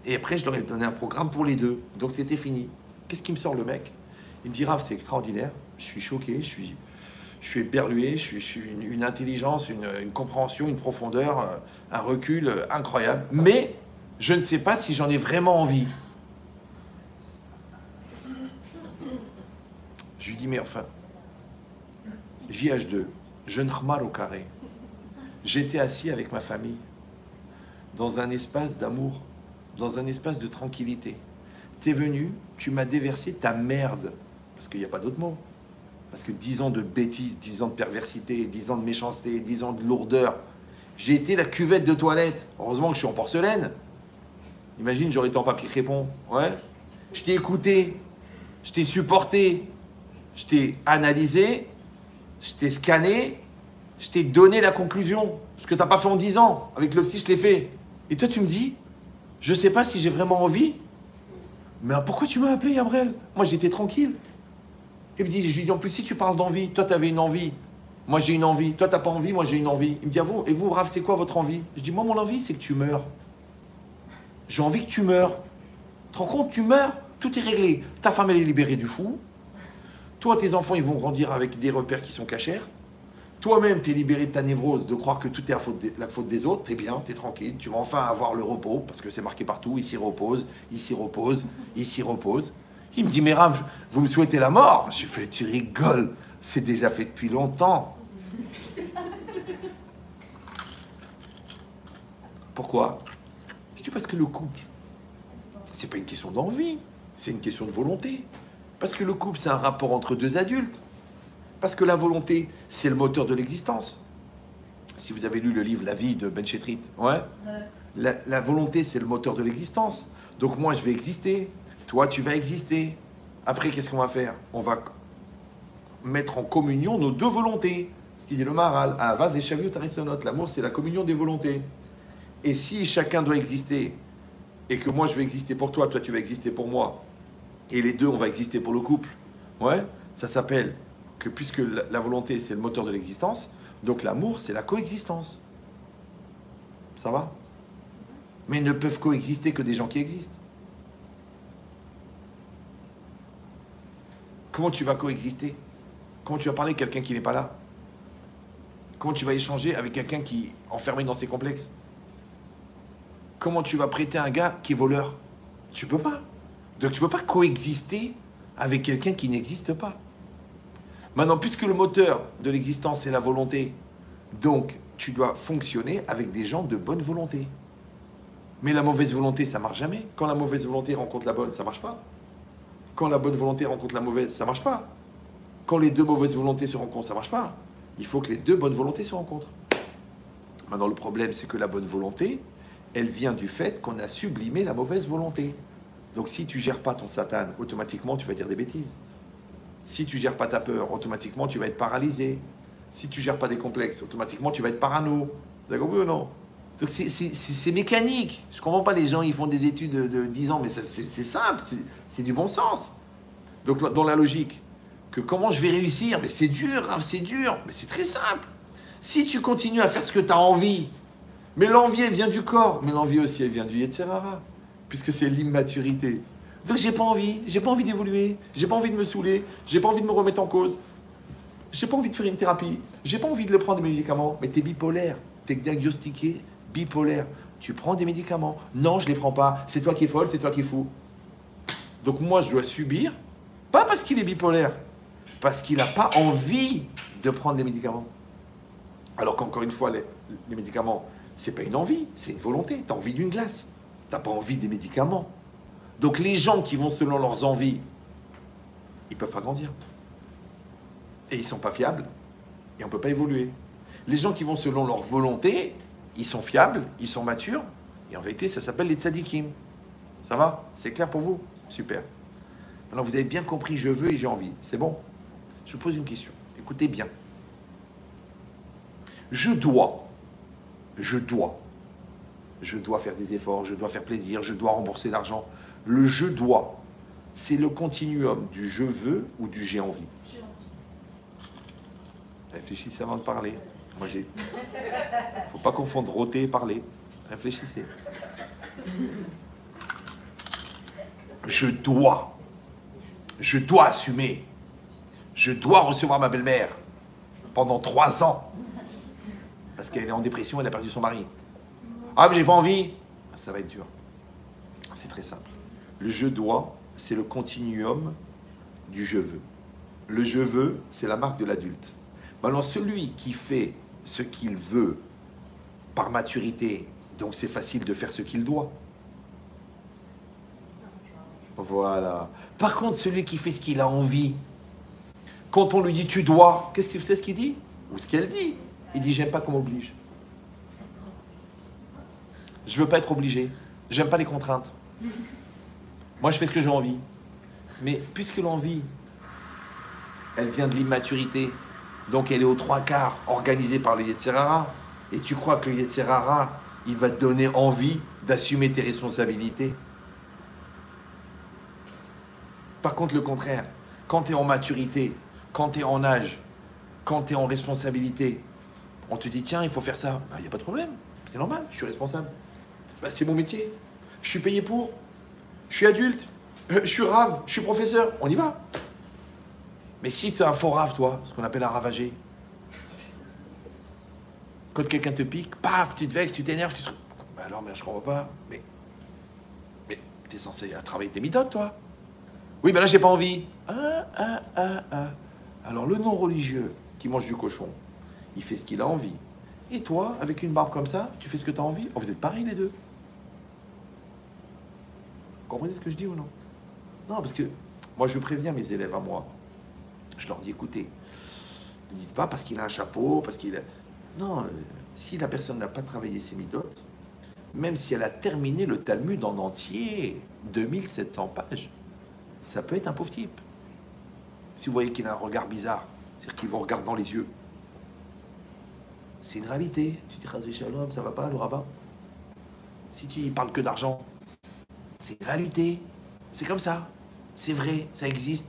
Et après, je leur ai donné un programme pour les deux. Donc c'était fini. Qu'est-ce qui me sort le mec? Il me dit, Rav, c'est extraordinaire. Je suis choqué, je suis éberlué, je suis une intelligence, une compréhension, une profondeur, un recul incroyable. Mais je ne sais pas si j'en ai vraiment envie. Je lui dis, mais enfin, JH2, jeune khmar au carré. J'étais assis avec ma famille dans un espace d'amour, dans un espace de tranquillité. T'es venu, tu m'as déversé ta merde, parce qu'il n'y a pas d'autre mot. Parce que 10 ans de bêtises, 10 ans de perversité, 10 ans de méchanceté, 10 ans de lourdeur. J'ai été la cuvette de toilette. Heureusement que je suis en porcelaine. Imagine, j'aurais été en papier crépon. Ouais. Je t'ai écouté, je t'ai supporté, je t'ai analysé, je t'ai scanné, je t'ai donné la conclusion. Ce que tu n'as pas fait en 10 ans. Avec le psy, je l'ai fait. Et toi, tu me dis, je ne sais pas si j'ai vraiment envie. Mais pourquoi tu m'as appelé, Yabrel? Moi, j'étais tranquille. Et je lui dis, en plus, si tu parles d'envie, toi, tu avais une envie. Moi, j'ai une envie. Toi, tu n'as pas envie, moi, j'ai une envie. Il me dit, et vous, Rav, c'est quoi votre envie? Je dis, moi, mon envie, c'est que tu meurs. J'ai envie que tu meurs. Tu te rends compte, tu meurs, tout est réglé. Ta femme, elle est libérée du fou. Toi, tes enfants, ils vont grandir avec des repères qui sont cachers. Toi-même, tu es libéré de ta névrose, de croire que tout est la faute des autres. T'es bien, t'es tranquille. Tu vas enfin avoir le repos, parce que c'est marqué partout. Ici repose, ici repose, ici repose. Il me dit, mais Rav, vous me souhaitez la mort? J'ai fait, tu rigoles. C'est déjà fait depuis longtemps. Pourquoi? Je dis parce que le couple, c'est pas une question d'envie, c'est une question de volonté. Parce que le couple, c'est un rapport entre deux adultes. Parce que la volonté, c'est le moteur de l'existence. Si vous avez lu le livre La vie de Ben Chetrit, ouais. La volonté, c'est le moteur de l'existence. Donc moi, je vais exister. Toi, tu vas exister. Après, qu'est-ce qu'on va faire? On va mettre en communion nos deux volontés. Ce qui dit le Maharal. Avaz et Shaviut Arisonot. L'amour, c'est la communion des volontés. Et si chacun doit exister, et que moi, je vais exister pour toi, toi, tu vas exister pour moi, et les deux, on va exister pour le couple, ouais, ça s'appelle que puisque la volonté, c'est le moteur de l'existence, donc l'amour, c'est la coexistence. Ça va? Mais ne peuvent coexister que des gens qui existent. Comment tu vas coexister? Comment tu vas parler à quelqu'un qui n'est pas là? Comment tu vas échanger avec quelqu'un qui est enfermé dans ses complexes? Comment tu vas prêter un gars qui est voleur? Tu peux pas. Donc tu peux pas coexister avec quelqu'un qui n'existe pas. Maintenant, puisque le moteur de l'existence, c'est la volonté, donc tu dois fonctionner avec des gens de bonne volonté. Mais la mauvaise volonté, ça marche jamais. Quand la mauvaise volonté rencontre la bonne, ça marche pas. Quand la bonne volonté rencontre la mauvaise, ça marche pas. Quand les deux mauvaises volontés se rencontrent, ça marche pas. Il faut que les deux bonnes volontés se rencontrent. Maintenant, le problème, c'est que la bonne volonté, elle vient du fait qu'on a sublimé la mauvaise volonté. Donc si tu gères pas ton Satan, automatiquement, tu vas dire des bêtises. Si tu gères pas ta peur, automatiquement, tu vas être paralysé. Si tu gères pas des complexes, automatiquement, tu vas être parano. Vous avez compris ou non? Donc c'est mécanique. Je comprends pas les gens, ils font des études de 10 ans, mais c'est simple, c'est du bon sens. Donc dans la logique, que comment je vais réussir? Mais c'est dur, hein, c'est dur, mais c'est très simple. Si tu continues à faire ce que tu as envie, mais l'envie, elle vient du corps, mais l'envie aussi, elle vient du Yetzer Hara, puisque c'est l'immaturité. Donc j'ai pas envie d'évoluer, j'ai pas envie de me saouler, j'ai pas envie de me remettre en cause, j'ai pas envie de faire une thérapie, j'ai pas envie de prendre des médicaments, mais t'es bipolaire, t'es diagnostiqué bipolaire, tu prends des médicaments, non je les prends pas, c'est toi qui es folle, c'est toi qui es fou. Donc moi je dois subir, pas parce qu'il est bipolaire, parce qu'il n'a pas envie de prendre des médicaments. Alors qu'encore une fois, les médicaments, c'est pas une envie, c'est une volonté. Tu as envie d'une glace, tu n'as pas envie des médicaments. Donc les gens qui vont selon leurs envies, ils ne peuvent pas grandir. Et ils ne sont pas fiables, et on ne peut pas évoluer. Les gens qui vont selon leur volonté, ils sont fiables, ils sont matures, et en vérité, ça s'appelle les tzadikim. Ça va? C'est clair pour vous? Super. Maintenant, vous avez bien compris, je veux et j'ai envie. C'est bon? Je vous pose une question. Écoutez bien. Je dois faire des efforts, je dois faire plaisir, je dois rembourser l'argent. Le je dois, c'est le continuum du je veux ou du j'ai envie. Réfléchissez avant de parler. Moi, faut pas confondre rôter et parler. Réfléchissez. Je dois assumer. Je dois recevoir ma belle-mère pendant 3 ans. Parce qu'elle est en dépression, elle a perdu son mari. Ah, mais j'ai pas envie. Ça va être dur. C'est très simple. Le je dois, c'est le continuum du je veux. Le je veux, c'est la marque de l'adulte. Maintenant, celui qui fait ce qu'il veut par maturité, donc c'est facile de faire ce qu'il doit. Voilà. Par contre, celui qui fait ce qu'il a envie, quand on lui dit tu dois, qu'est-ce que c'est ce qu'il dit? Ou ce qu'elle dit? Il dit j'aime pas qu'on m'oblige. Je veux pas être obligé. J'aime pas les contraintes. Moi je fais ce que j'ai envie. Mais puisque l'envie, elle vient de l'immaturité, donc elle est aux 3/4 organisée par le Yetzer Hara, et tu crois que le Yetzer Hara, il va te donner envie d'assumer tes responsabilités. Par contre, le contraire, quand tu es en maturité, quand tu es en âge, quand tu es en responsabilité, on te dit, tiens, il faut faire ça. Il n'y a pas de problème, c'est normal, je suis responsable. C'est mon métier, je suis payé pour, je suis adulte, je suis rave, je suis professeur, on y va. Mais si tu es un faux rave, toi, ce qu'on appelle un ravagé, quand quelqu'un te pique, paf, tu te vexes, tu t'énerves, tu te... alors, mais je comprends pas, mais tu es censé travailler tes méthodes, toi. Oui, mais là, j'ai pas envie. Alors, le non-religieux qui mange du cochon, il fait ce qu'il a envie. Et toi, avec une barbe comme ça, tu fais ce que tu as envie. Oh, vous êtes pareils, les deux. Vous comprenez ce que je dis ou non? Non, parce que moi, je préviens mes élèves à moi. Je leur dis, écoutez, ne dites pas parce qu'il a un chapeau, parce qu'il a... Non, si la personne n'a pas travaillé ses midotes, même si elle a terminé le Talmud en entier, 2700 pages, ça peut être un pauvre type. Si vous voyez qu'il a un regard bizarre, c'est-à-dire qu'il vous regarde dans les yeux, c'est une réalité. Tu dis, Chazé Shalom, ça va pas, le rabbin? Si tu parles que d'argent, c'est une réalité. C'est comme ça. C'est vrai, ça existe.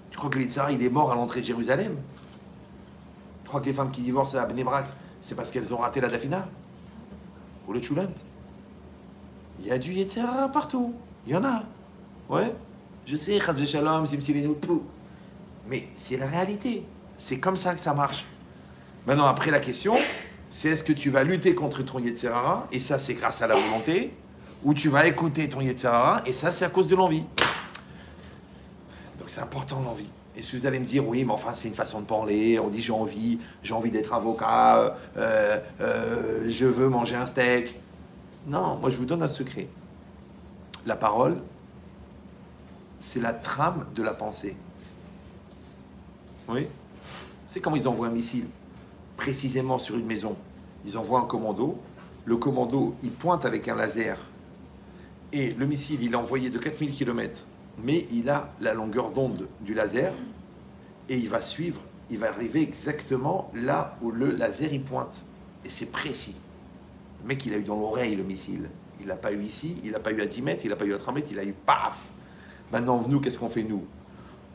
Tu crois que l'Itzhara, il est mort à l'entrée de Jérusalem? Tu crois que les femmes qui divorcent à Bnei Brak, c'est parce qu'elles ont raté la Dafina? Ou le Tchoulant? Il y a du Yetzhara partout. Il y en a. Ouais. Je sais, Chazé Shalom, Simsilinu, tout. Mais c'est la réalité. C'est comme ça que ça marche. Maintenant, après, la question, c'est est-ce que tu vas lutter contre ton Yetzhara, et ça, c'est grâce à la volonté, ou tu vas écouter ton Yetzhara, et ça, c'est à cause de l'envie. Donc, c'est important, l'envie. Et si vous allez me dire, oui, mais enfin, c'est une façon de parler, on dit j'ai envie d'être avocat, je veux manger un steak. Non, moi, je vous donne un secret. La parole, c'est la trame de la pensée. Oui. C'est comme ils envoient un missile précisément sur une maison. Ils envoient un commando. Le commando, il pointe avec un laser. Et le missile, il est envoyé de 4000 km. Mais il a la longueur d'onde du laser. Et il va suivre, il va arriver exactement là où le laser, il pointe. Et c'est précis. Le mec, il a eu dans l'oreille le missile. Il l'a pas eu ici, il l'a pas eu à 10 mètres, il l'a pas eu à 30 mètres, il a eu paf. Maintenant, nous, qu'est-ce qu'on fait, nous?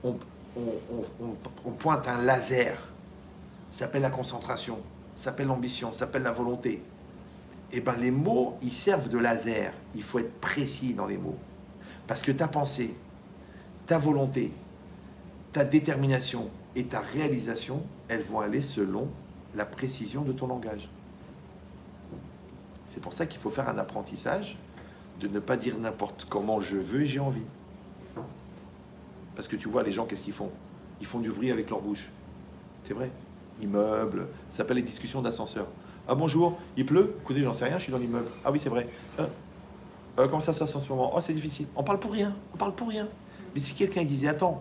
On pointe un laser. Ça s'appelle la concentration, ça s'appelle l'ambition, ça s'appelle la volonté. Et bien les mots, ils servent de laser. Il faut être précis dans les mots. Parce que ta pensée, ta volonté, ta détermination et ta réalisation, elles vont aller selon la précision de ton langage. C'est pour ça qu'il faut faire un apprentissage de ne pas dire n'importe comment je veux et j'ai envie. Parce que tu vois, les gens, qu'est-ce qu'ils font? Ils font du bruit avec leur bouche. C'est vrai. Immeuble, ça s'appelle les discussions d'ascenseur. Ah bonjour, il pleut? Écoutez, j'en sais rien, je suis dans l'immeuble. Ah oui, c'est vrai. Comment ça se passe en ce moment? Oh, c'est difficile. On parle pour rien, on parle pour rien. Mais si quelqu'un disait, attends,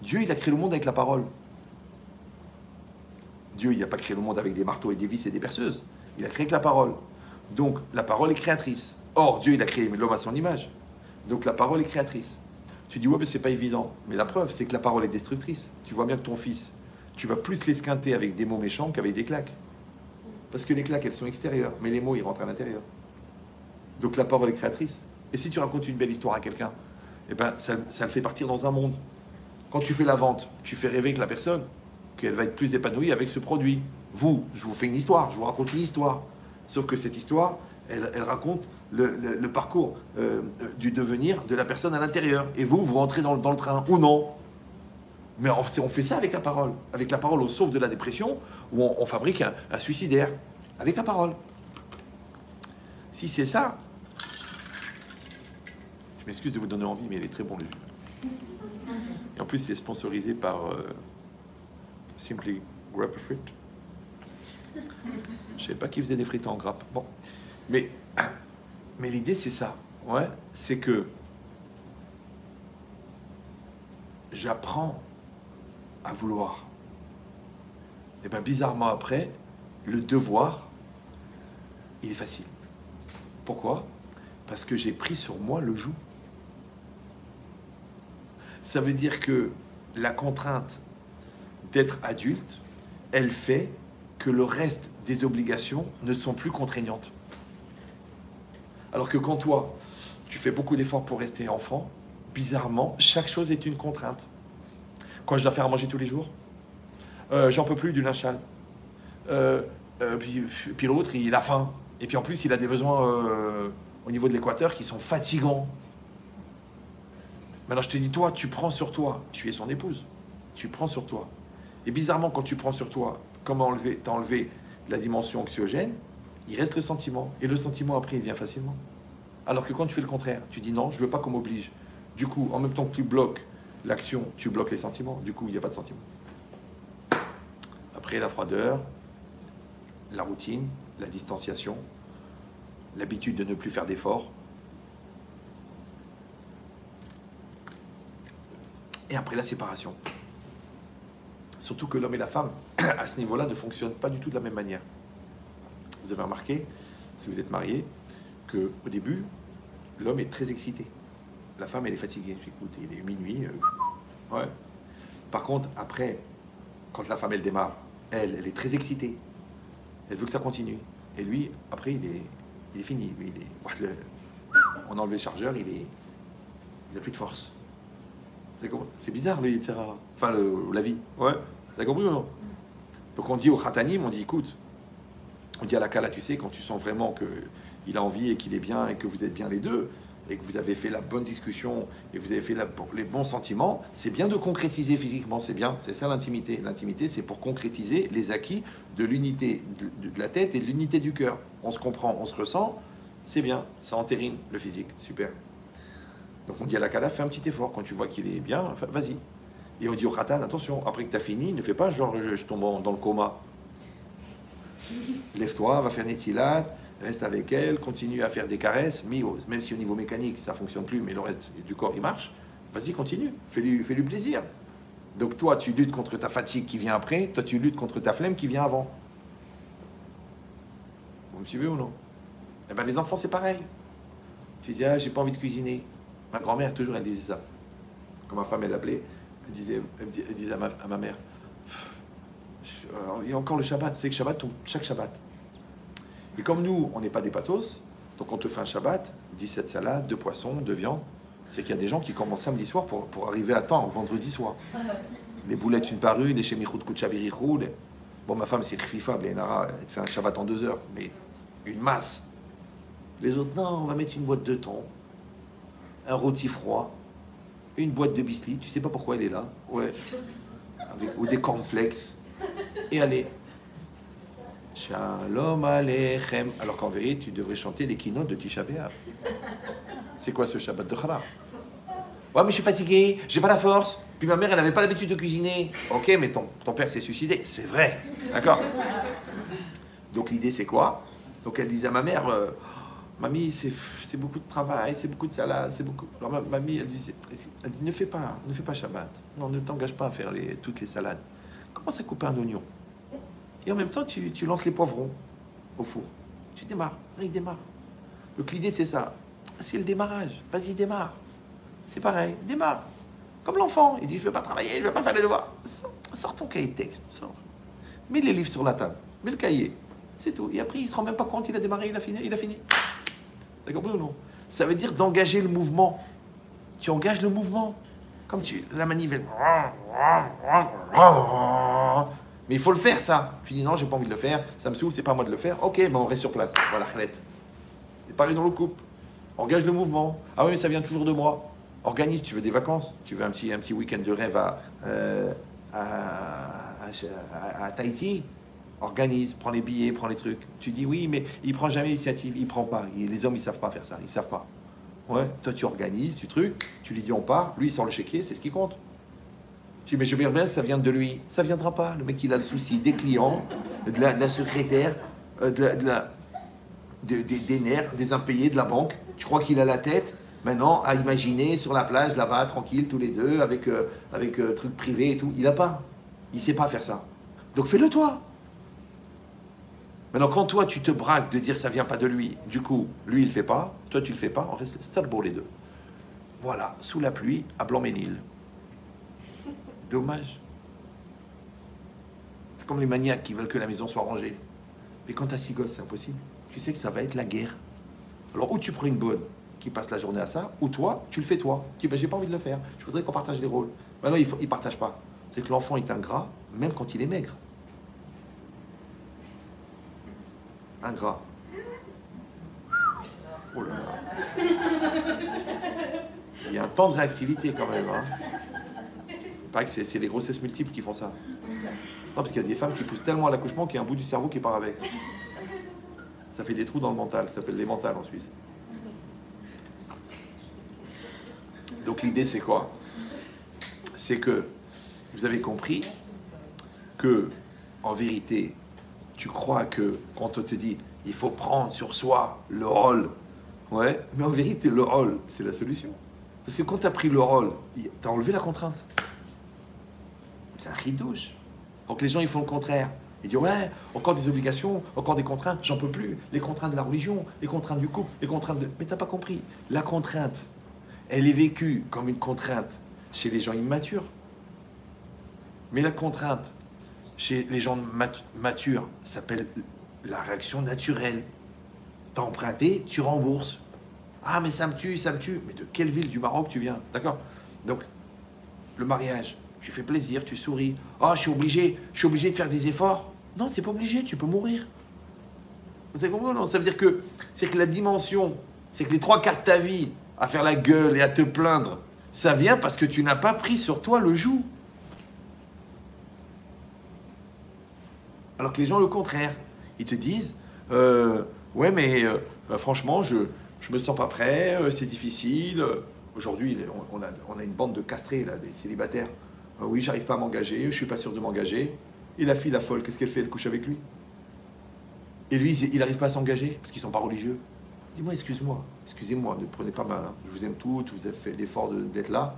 Dieu, il a créé le monde avec la parole. Dieu, il n'a pas créé le monde avec des marteaux et des vis et des perceuses. Il a créé que la parole. Donc, la parole est créatrice. Or, Dieu, il a créé l'homme à son image. Donc, la parole est créatrice. Tu dis, ouais, mais c'est pas évident. Mais la preuve, c'est que la parole est destructrice. Tu vois bien que ton fils, tu vas plus l'esquinter avec des mots méchants qu'avec des claques. Parce que les claques, elles sont extérieures, mais les mots, ils rentrent à l'intérieur. Donc la parole est créatrice. Et si tu racontes une belle histoire à quelqu'un, eh ben, ça le fait partir dans un monde. Quand tu fais la vente, tu fais rêver que la personne, qu'elle va être plus épanouie avec ce produit. Vous, je vous fais une histoire, je vous raconte une histoire. Sauf que cette histoire, elle raconte le parcours du devenir de la personne à l'intérieur. Et vous, vous rentrez dans le train, ou non. Mais on fait ça avec la parole. Avec la parole, on sauve de la dépression, ou on fabrique un suicidaire. Avec la parole. Si c'est ça, je m'excuse de vous donner envie, mais il est très bon le jus. Et en plus, c'est sponsorisé par Simply Grab a Frit. Je sais pas qui faisait des frites en grappe. Bon, mais l'idée c'est ça. Ouais, c'est que j'apprends à vouloir. Et bien bizarrement après, le devoir, il est facile. Pourquoi? Parce que j'ai pris sur moi le joug. Ça veut dire que la contrainte d'être adulte, elle fait que le reste des obligations ne sont plus contraignantes. Alors que quand toi, tu fais beaucoup d'efforts pour rester enfant, bizarrement, chaque chose est une contrainte. Quand je dois faire à manger tous les jours, j'en peux plus du linge sale. Puis l'autre, il a faim. Et puis en plus, il a des besoins au niveau de l'équateur qui sont fatigants. Maintenant, je te dis, toi, tu prends sur toi. Tu es son épouse. Tu prends sur toi. Et bizarrement, quand tu prends sur toi, comment t'as enlevé la dimension anxiogène, il reste le sentiment. Et le sentiment, après, il vient facilement. Alors que quand tu fais le contraire, tu dis non, je veux pas qu'on m'oblige. Du coup, en même temps que tu bloques l'action, tu bloques les sentiments. Du coup, il n'y a pas de sentiment. Après, la froideur, la routine, la distanciation, l'habitude de ne plus faire d'efforts. Et après la séparation. Surtout que l'homme et la femme, à ce niveau-là, ne fonctionnent pas du tout de la même manière. Vous avez remarqué, si vous êtes marié, qu'au début, l'homme est très excité. La femme, elle est fatiguée. Écoute, il est minuit. Ouais. Par contre, après, quand la femme, elle démarre, elle est très excitée. Elle veut que ça continue. Et lui, après, il est fini. Lui, on a enlevé le chargeur, il n'a plus de force. C'est bizarre, lui, etc. Enfin, la vie. Ouais. Vous avez compris ou non? Donc, on dit au khatanim, on dit, écoute, on dit à la kala, tu sais, quand tu sens vraiment qu'il a envie et qu'il est bien et que vous êtes bien les deux, et que vous avez fait la bonne discussion et que vous avez fait les bons sentiments, c'est bien de concrétiser physiquement, c'est bien, c'est ça l'intimité. L'intimité, c'est pour concrétiser les acquis de l'unité de la tête et de l'unité du cœur. On se comprend, on se ressent, c'est bien, ça entérine le physique, super. Donc on dit à la kala, fais un petit effort, quand tu vois qu'il est bien, vas-y. Et on dit au khatan, attention, après que tu as fini, ne fais pas genre je tombe dans le coma. Lève-toi, va faire Netilat, reste avec elle, continue à faire des caresses, même si au niveau mécanique ça fonctionne plus, mais le reste du corps il marche, vas-y, continue, fais-lui plaisir. Donc toi tu luttes contre ta fatigue qui vient après, toi tu luttes contre ta flemme qui vient avant. Vous me suivez ou non? Eh bien les enfants c'est pareil. Tu dis, ah j'ai pas envie de cuisiner. Ma grand-mère toujours elle disait ça. Quand ma femme elle appelait, elle disait à ma mère, il y a encore le Shabbat, tu sais que Shabbat tombe chaque Shabbat. Et comme nous, on n'est pas des pathos, donc on te fait un Shabbat, 17 salades, 2 poissons, 2 viandes. C'est qu'il y a des gens qui commencent samedi soir pour arriver à temps, vendredi soir. Les boulettes une par une, les chemichout kouchabirichou. Bon, ma femme, c'est Khfifa, elle te fait un Shabbat en 2 heures, mais une masse. Les autres, non, on va mettre une boîte de thon, un rôti froid, une boîte de biscuits, tu sais pas pourquoi elle est là, ouais, ou des cornflakes, et allez. Shalom Aleichem. Alors qu'en vérité, tu devrais chanter les keynotes de Tisha B'Av. C'est quoi ce Shabbat de Chara? Ouais, mais je suis fatigué, j'ai pas la force. Puis ma mère, elle n'avait pas l'habitude de cuisiner. Ok, mais ton père s'est suicidé. C'est vrai. D'accord? Donc l'idée, c'est quoi? Donc elle disait à ma mère, mamie, c'est beaucoup de travail, c'est beaucoup de salade, c'est beaucoup. Alors mamie, elle dit, ne fais pas Shabbat. Non, ne t'engage pas à faire toutes les salades. Commence à couper un oignon. Et en même temps, tu lances les poivrons au four. Tu démarres. Il démarre. Donc l'idée, c'est ça. C'est le démarrage. Vas-y, démarre. C'est pareil. Démarre. Comme l'enfant. Il dit, je ne veux pas travailler, je ne veux pas faire les devoirs. Sors ton cahier de texte. Sors. Mets les livres sur la table. Mets le cahier. C'est tout. Et après, il ne se rend même pas compte. Il a démarré, il a fini. T'as compris ou non? Ça veut dire d'engager le mouvement. Tu engages le mouvement. Comme la manivelle. Mais il faut le faire, ça. Tu dis non, j'ai pas envie de le faire, ça me saoule, c'est pas à moi de le faire. Ok, mais on reste sur place. Voilà, khalet. Et pareil dans le couple. Engage le mouvement. Ah oui, mais ça vient toujours de moi. Organise, tu veux des vacances, tu veux un petit week-end de rêve à Tahiti. Organise, prends les billets, prends les trucs. Tu dis oui, mais il prend jamais l'initiative, il prend pas. Les hommes, ils savent pas faire ça, ils savent pas. Ouais, toi tu organises, tu lui dis on part, lui il sort le chéquier, c'est ce qui compte. Tu dis, mais je veux bien, ça vient de lui. Ça viendra pas. Le mec, il a le souci des clients, de la secrétaire, des nerfs, des impayés, de la banque. Tu crois qu'il a la tête maintenant à imaginer sur la plage, là-bas, tranquille, tous les deux, avec trucs privés et tout. Il a pas. Il sait pas faire ça. Donc fais-le toi. Maintenant, quand toi, tu te braques de dire ça vient pas de lui, du coup, lui, il le fait pas, toi, tu le fais pas, on reste stable les deux. Voilà, sous la pluie, à Blanc-Ménil. Dommage. C'est comme les maniaques qui veulent que la maison soit rangée. Mais quand t'as 6 gosses, c'est impossible. Tu sais que ça va être la guerre. Alors, ou tu prends une bonne qui passe la journée à ça, ou toi, tu le fais toi. Tu dis, ben, j'ai pas envie de le faire. Je voudrais qu'on partage les rôles. Maintenant, il ne partage pas. C'est que l'enfant est ingrat, même quand il est maigre. Ingrat. Oh là là. Il y a un temps de réactivité quand même. Hein. Il paraît que c'est les grossesses multiples qui font ça. Non, parce qu'il y a des femmes qui poussent tellement à l'accouchement qu'il y a un bout du cerveau qui part avec. Ça fait des trous dans le mental. Ça s'appelle les mentales en Suisse. Donc l'idée c'est quoi? C'est que vous avez compris que, en vérité, tu crois que quand on te dit il faut prendre sur soi le rôle, ouais, mais en vérité le rôle c'est la solution. Parce que quand tu as pris le rôle, tu as enlevé la contrainte. C'est un ridouche. Donc les gens, ils font le contraire. Ils disent, ouais, encore des obligations, encore des contraintes, j'en peux plus. Les contraintes de la religion, les contraintes du couple, les contraintes de... Mais t'as pas compris. La contrainte, elle est vécue comme une contrainte chez les gens immatures. Mais la contrainte chez les gens matures s'appelle la réaction naturelle. T'as emprunté, tu rembourses. Ah, mais ça me tue, ça me tue. Mais de quelle ville du Maroc tu viens? D'accord? Donc, le mariage, tu fais plaisir, tu souris. Oh, je suis obligé de faire des efforts. Non, tu n'es pas obligé, tu peux mourir. Vous avez compris? Non, ça veut dire que c'est que la dimension, c'est que les 3/4 de ta vie à faire la gueule et à te plaindre, ça vient parce que tu n'as pas pris sur toi le joug. Alors que les gens, le contraire, ils te disent ouais, mais franchement, je me sens pas prêt, c'est difficile. Aujourd'hui, on a une bande de castrés, là, des célibataires. Oui, j'arrive pas à m'engager, je suis pas sûr de m'engager. Et la fille, la folle, qu'est-ce qu'elle fait? Elle couche avec lui. Et lui, il n'arrive pas à s'engager parce qu'ils sont pas religieux. Dis-moi, excusez-moi, ne prenez pas mal. Hein. Je vous aime toutes, vous avez fait l'effort d'être là.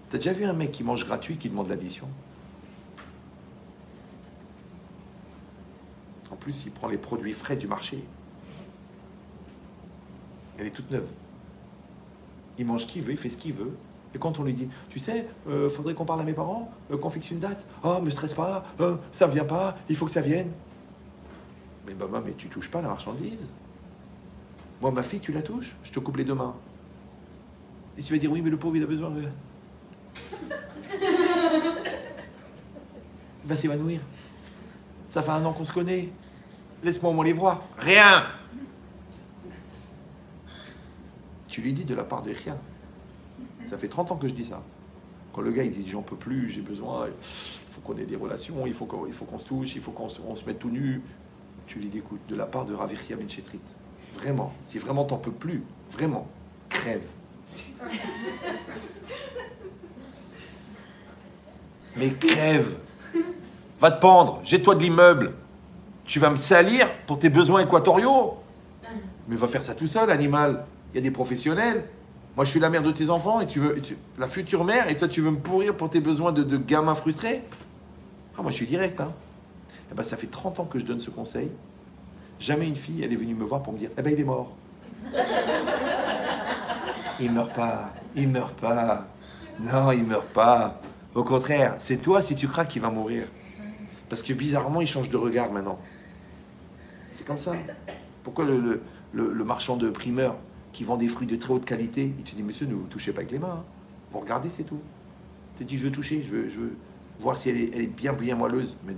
T'as déjà vu un mec qui mange gratuit qui demande l'addition? En plus, il prend les produits frais du marché. Elle est toute neuve. Il mange ce qu'il veut, il fait ce qu'il veut. Et quand on lui dit, tu sais, faudrait qu'on parle à mes parents, qu'on fixe une date. Oh, me stresse pas, ça vient pas, il faut que ça vienne. Mais maman, mais tu touches pas la marchandise. Moi, ma fille, tu la touches, je te coupe les 2 mains. Et tu vas dire, oui, mais le pauvre, il a besoin de... Il va s'évanouir. Ça fait 1 an qu'on se connaît. Laisse-moi au moins les voir. Rien. Tu lui dis de la part de rien. Ça fait 30 ans que je dis ça. Quand le gars il dit j'en peux plus, j'ai besoin, il faut qu'on ait des relations, il faut qu'on se touche, il faut qu'on se mette tout nu. Tu lui dis écoute, de la part de Rav Yechiya ben Chetrit, vraiment, si vraiment t'en peux plus, vraiment, crève. Mais crève. Va te pendre, jette-toi de l'immeuble. Tu vas me salir pour tes besoins équatoriaux. Mais va faire ça tout seul, animal. Il y a des professionnels. Moi, je suis la mère de tes enfants et la future mère, et toi, tu veux me pourrir pour tes besoins de gamin frustré? Ah, moi, je suis direct. Hein. Eh ben, ça fait 30 ans que je donne ce conseil. Jamais une fille, elle est venue me voir pour me dire « Eh ben, il est mort. » Il meurt pas. Il meurt pas. Non, il meurt pas. Au contraire, c'est toi, si tu craques, qui va mourir. Parce que bizarrement, il change de regard maintenant. C'est comme ça. Pourquoi le marchand de primeur qui vend des fruits de très haute qualité, il te dit, monsieur, ne vous touchez pas avec les mains. Hein. Vous regardez, c'est tout. Il te dit, je veux toucher, je veux voir si elle est bien moelleuse. Mais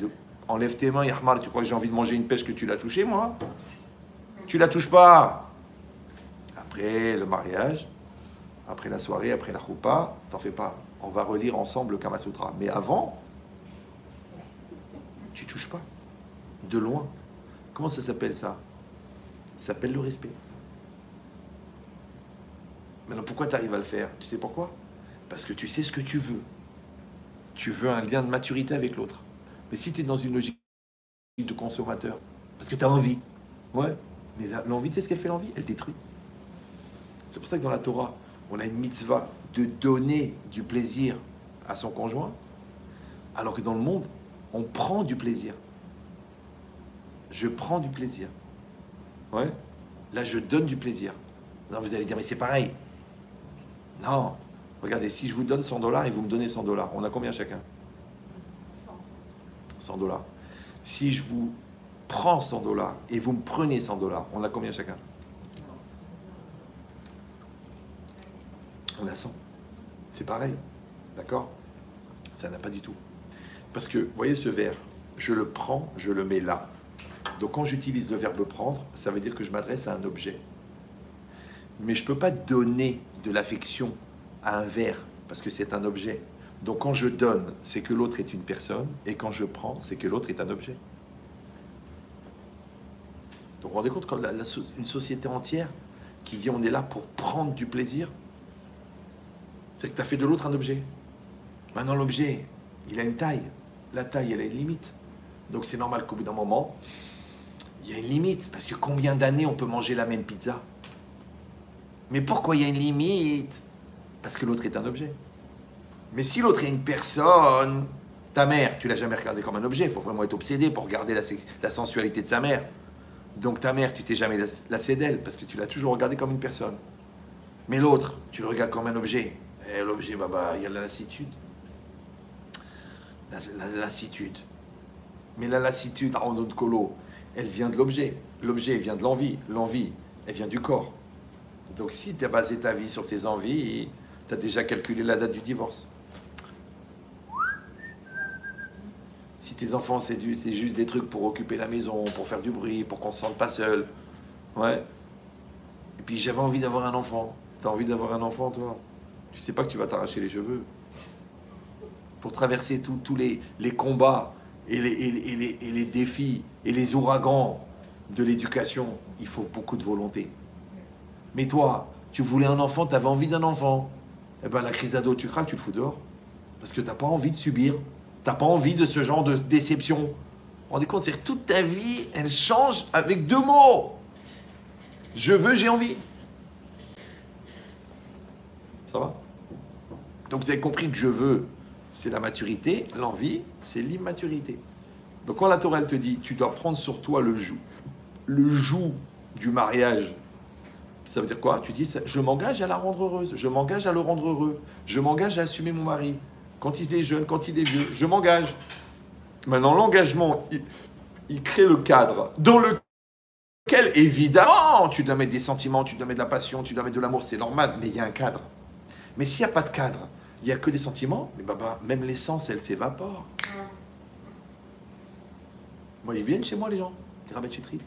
enlève tes mains, Yahmar, tu crois que j'ai envie de manger une pêche que tu l'as touchée, moi? Tu la touches pas. Après le mariage, après la soirée, après la choupa, t'en fais pas. On va relire ensemble le Kama Sutra. Mais avant, tu touches pas. De loin. Comment ça s'appelle ça? Ça s'appelle le respect. Maintenant, pourquoi tu arrives à le faire? Tu sais pourquoi? Parce que tu sais ce que tu veux. Tu veux un lien de maturité avec l'autre. Mais si tu es dans une logique de consommateur, parce que tu as envie, ouais, mais l'envie, tu sais ce qu'elle fait l'envie? Elle détruit. C'est pour ça que dans la Torah, on a une mitzvah de donner du plaisir à son conjoint, alors que dans le monde, on prend du plaisir. Je prends du plaisir. Ouais. Là, je donne du plaisir. Non, vous allez dire, mais c'est pareil. Non. Regardez, si je vous donne 100 $ et vous me donnez 100 $, on a combien chacun? 100 $. Si je vous prends 100 $ et vous me prenez 100 $, on a combien chacun? On a 100. C'est pareil. D'accord? Ça n'a pas du tout. Parce que, vous voyez ce verre, je le prends, je le mets là. Donc quand j'utilise le verbe prendre, ça veut dire que je m'adresse à un objet. Mais je ne peux pas donner de l'affection à un verre, parce que c'est un objet. Donc quand je donne, c'est que l'autre est une personne, et quand je prends, c'est que l'autre est un objet. Donc vous vous rendez compte quand une société entière qui dit on est là pour prendre du plaisir, c'est que tu as fait de l'autre un objet. Maintenant l'objet, il a une taille. La taille, elle a une limite. Donc c'est normal qu'au bout d'un moment, il y a une limite. Parce que combien d'années on peut manger la même pizza? Mais pourquoi il y a une limite? Parce que l'autre est un objet. Mais si l'autre est une personne, Ta mère, tu l'as jamais regardée comme un objet. Il faut vraiment être obsédé pour regarder la sensualité de sa mère. Donc ta mère, tu t'es jamais lassé d'elle parce que tu l'as toujours regardée comme une personne. Mais l'autre, tu le regardes comme un objet. Et l'objet, il y a la lassitude. La lassitude. Mais la lassitude, en notre colo, elle vient de l'objet. L'objet vient de l'envie. L'envie, elle vient du corps. Donc si tu as basé ta vie sur tes envies, tu as déjà calculé la date du divorce. Si tes enfants, c'est juste des trucs pour occuper la maison, pour faire du bruit, pour qu'on ne se sente pas seul. Ouais. Et puis j'avais envie d'avoir un enfant. T'as envie d'avoir un enfant, toi? Tu sais pas que tu vas t'arracher les cheveux. Pour traverser tous les combats et les défis et les ouragans de l'éducation, il faut beaucoup de volonté. Mais toi, tu voulais un enfant, tu avais envie d'un enfant. Eh bien, la crise d'ado, tu craques, tu le fous dehors. Parce que tu n'as pas envie de subir. Tu n'as pas envie de ce genre de déception. Vous vous rendez compte, c'est que toute ta vie, elle change avec 2 mots. Je veux, j'ai envie. Ça va? Donc vous avez compris que je veux, c'est la maturité. L'envie, c'est l'immaturité. Donc quand la Torah, elle te dit, tu dois prendre sur toi le joug du mariage. Ça veut dire quoi? Tu dis, je m'engage à la rendre heureuse, je m'engage à le rendre heureux, je m'engage à assumer mon mari. Quand il est jeune, quand il est vieux, je m'engage. Maintenant, l'engagement, il crée le cadre dans lequel, évidemment, tu dois mettre des sentiments, tu dois mettre de la passion, tu dois mettre de l'amour, c'est normal, mais il y a un cadre. Mais s'il n'y a pas de cadre, il n'y a que des sentiments, mais même l'essence, elle s'évapore. Moi, ils viennent chez moi, les gens, ils ramènent chez Trit.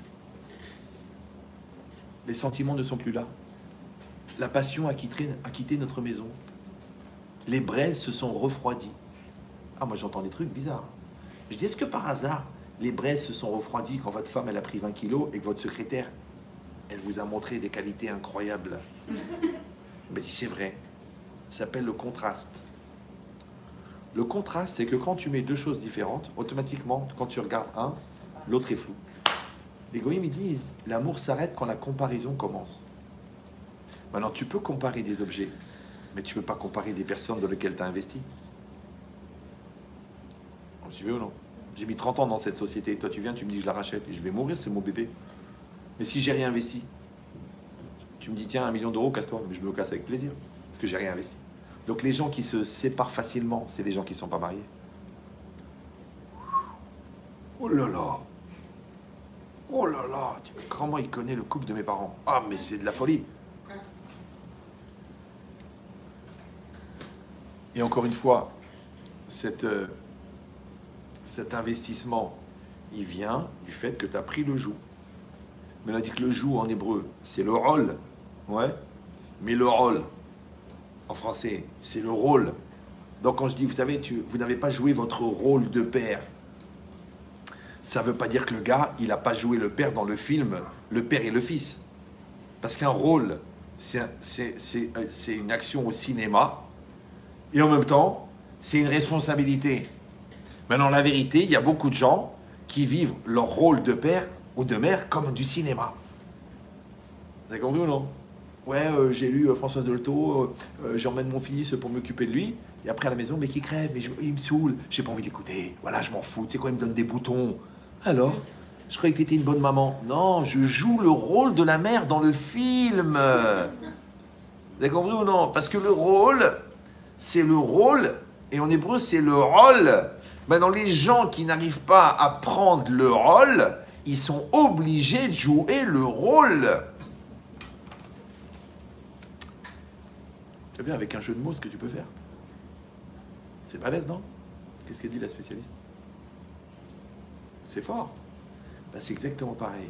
Les sentiments ne sont plus là. La passion a quitté notre maison. Les braises se sont refroidies. Ah, moi j'entends des trucs bizarres. Je dis, est-ce que par hasard, les braises se sont refroidies quand votre femme, elle a pris 20 kilos et que votre secrétaire, elle vous a montré des qualités incroyables? Ben, c'est vrai. Ça s'appelle le contraste. Le contraste, c'est que quand tu mets 2 choses différentes, automatiquement, quand tu regardes un, l'autre est flou. Les goïms, ils disent, l'amour s'arrête quand la comparaison commence. Maintenant, tu peux comparer des objets, mais tu ne peux pas comparer des personnes dans lesquelles tu as investi. On s'y veut ou non? J'ai mis 30 ans dans cette société. Toi, tu viens, tu me dis, je la rachète et je vais mourir, c'est mon bébé. Mais si j'ai rien investi, tu me dis, tiens, 1 million d'euros, casse-toi. Mais je me le casse avec plaisir, parce que j'ai rien investi. Donc, les gens qui se séparent facilement, c'est les gens qui ne sont pas mariés. Oh là là! Oh là là, comment il connaît le couple de mes parents? Ah, mais c'est de la folie. Et encore une fois, cet investissement, il vient du fait que tu as pris le joug. Mais on a dit que le joug en hébreu, c'est le rôle. Ouais. Mais le rôle, en français, c'est le rôle. Donc quand je dis, vous savez, vous n'avez pas joué votre rôle de père. Ça ne veut pas dire que le gars, il n'a pas joué le père dans le film, le père et le fils. Parce qu'un rôle, c'est une action au cinéma, et en même temps, c'est une responsabilité. Maintenant, la vérité, il y a beaucoup de gens qui vivent leur rôle de père ou de mère comme du cinéma. Vous avez compris ou non? Ouais, j'ai lu Françoise Dolto, j'emmène mon fils pour m'occuper de lui, et après à la maison, mais qui crève, mais il me saoule, j'ai pas envie d'écouter, voilà, je m'en fous, tu sais quoi, il me donne des boutons. Alors, je croyais que tu étais une bonne maman. Non, je joue le rôle de la mère dans le film. Vous avez compris ou non? Parce que le rôle, c'est le rôle, et en hébreu, c'est le rôle. Maintenant, les gens qui n'arrivent pas à prendre le rôle, ils sont obligés de jouer le rôle. Tu as vu avec un jeu de mots ce que tu peux faire? C'est balèze, non? Qu'est-ce qu'elle dit la spécialiste? C'est fort. Ben, c'est exactement pareil.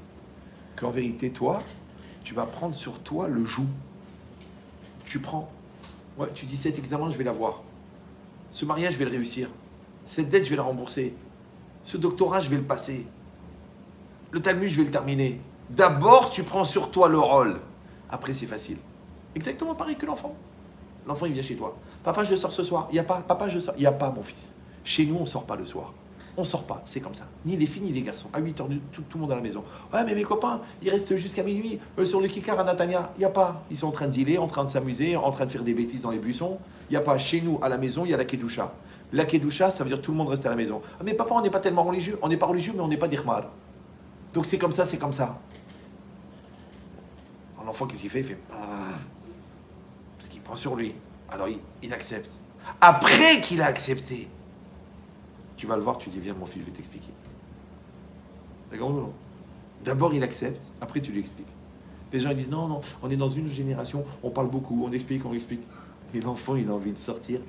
Qu'en vérité, toi, tu vas prendre sur toi le joug. Tu prends. Ouais, tu dis, cet examen, je vais l'avoir. Ce mariage, je vais le réussir. Cette dette, je vais la rembourser. Ce doctorat, je vais le passer. Le Talmud, je vais le terminer. D'abord, tu prends sur toi le rôle. Après, c'est facile. Exactement pareil que l'enfant. L'enfant, il vient chez toi. Papa, je sors ce soir. Il n'y a pas. Papa, je sors. Il n'y a pas, mon fils. Chez nous, on ne sort pas le soir. On ne sort pas, c'est comme ça. Ni les filles, ni les garçons. À 8h, tout le monde à la maison. Ouais, mais mes copains, ils restent jusqu'à minuit sur le kikar à Natania. Il n'y a pas. Ils sont en train de dealer, en train de s'amuser, en train de faire des bêtises dans les buissons. Il n'y a pas. Chez nous, à la maison, il y a la kedusha. La Kedusha, ça veut dire tout le monde reste à la maison. Ah, mais papa, on n'est pas tellement religieux. On n'est pas religieux, mais on n'est pas d'Ikhmar. Donc c'est comme ça, c'est comme ça. L'enfant, qu'est-ce qu'il fait? Il fait... Parce qu'il prend sur lui. Alors il accepte. Après qu'il a accepté, tu vas le voir, tu dis, viens mon fils, je vais t'expliquer. D'accord ou non? D'abord il accepte, après tu lui expliques. Les gens ils disent, non, non, on est dans une génération, on parle beaucoup, on explique. Mais l'enfant, il a envie de sortir.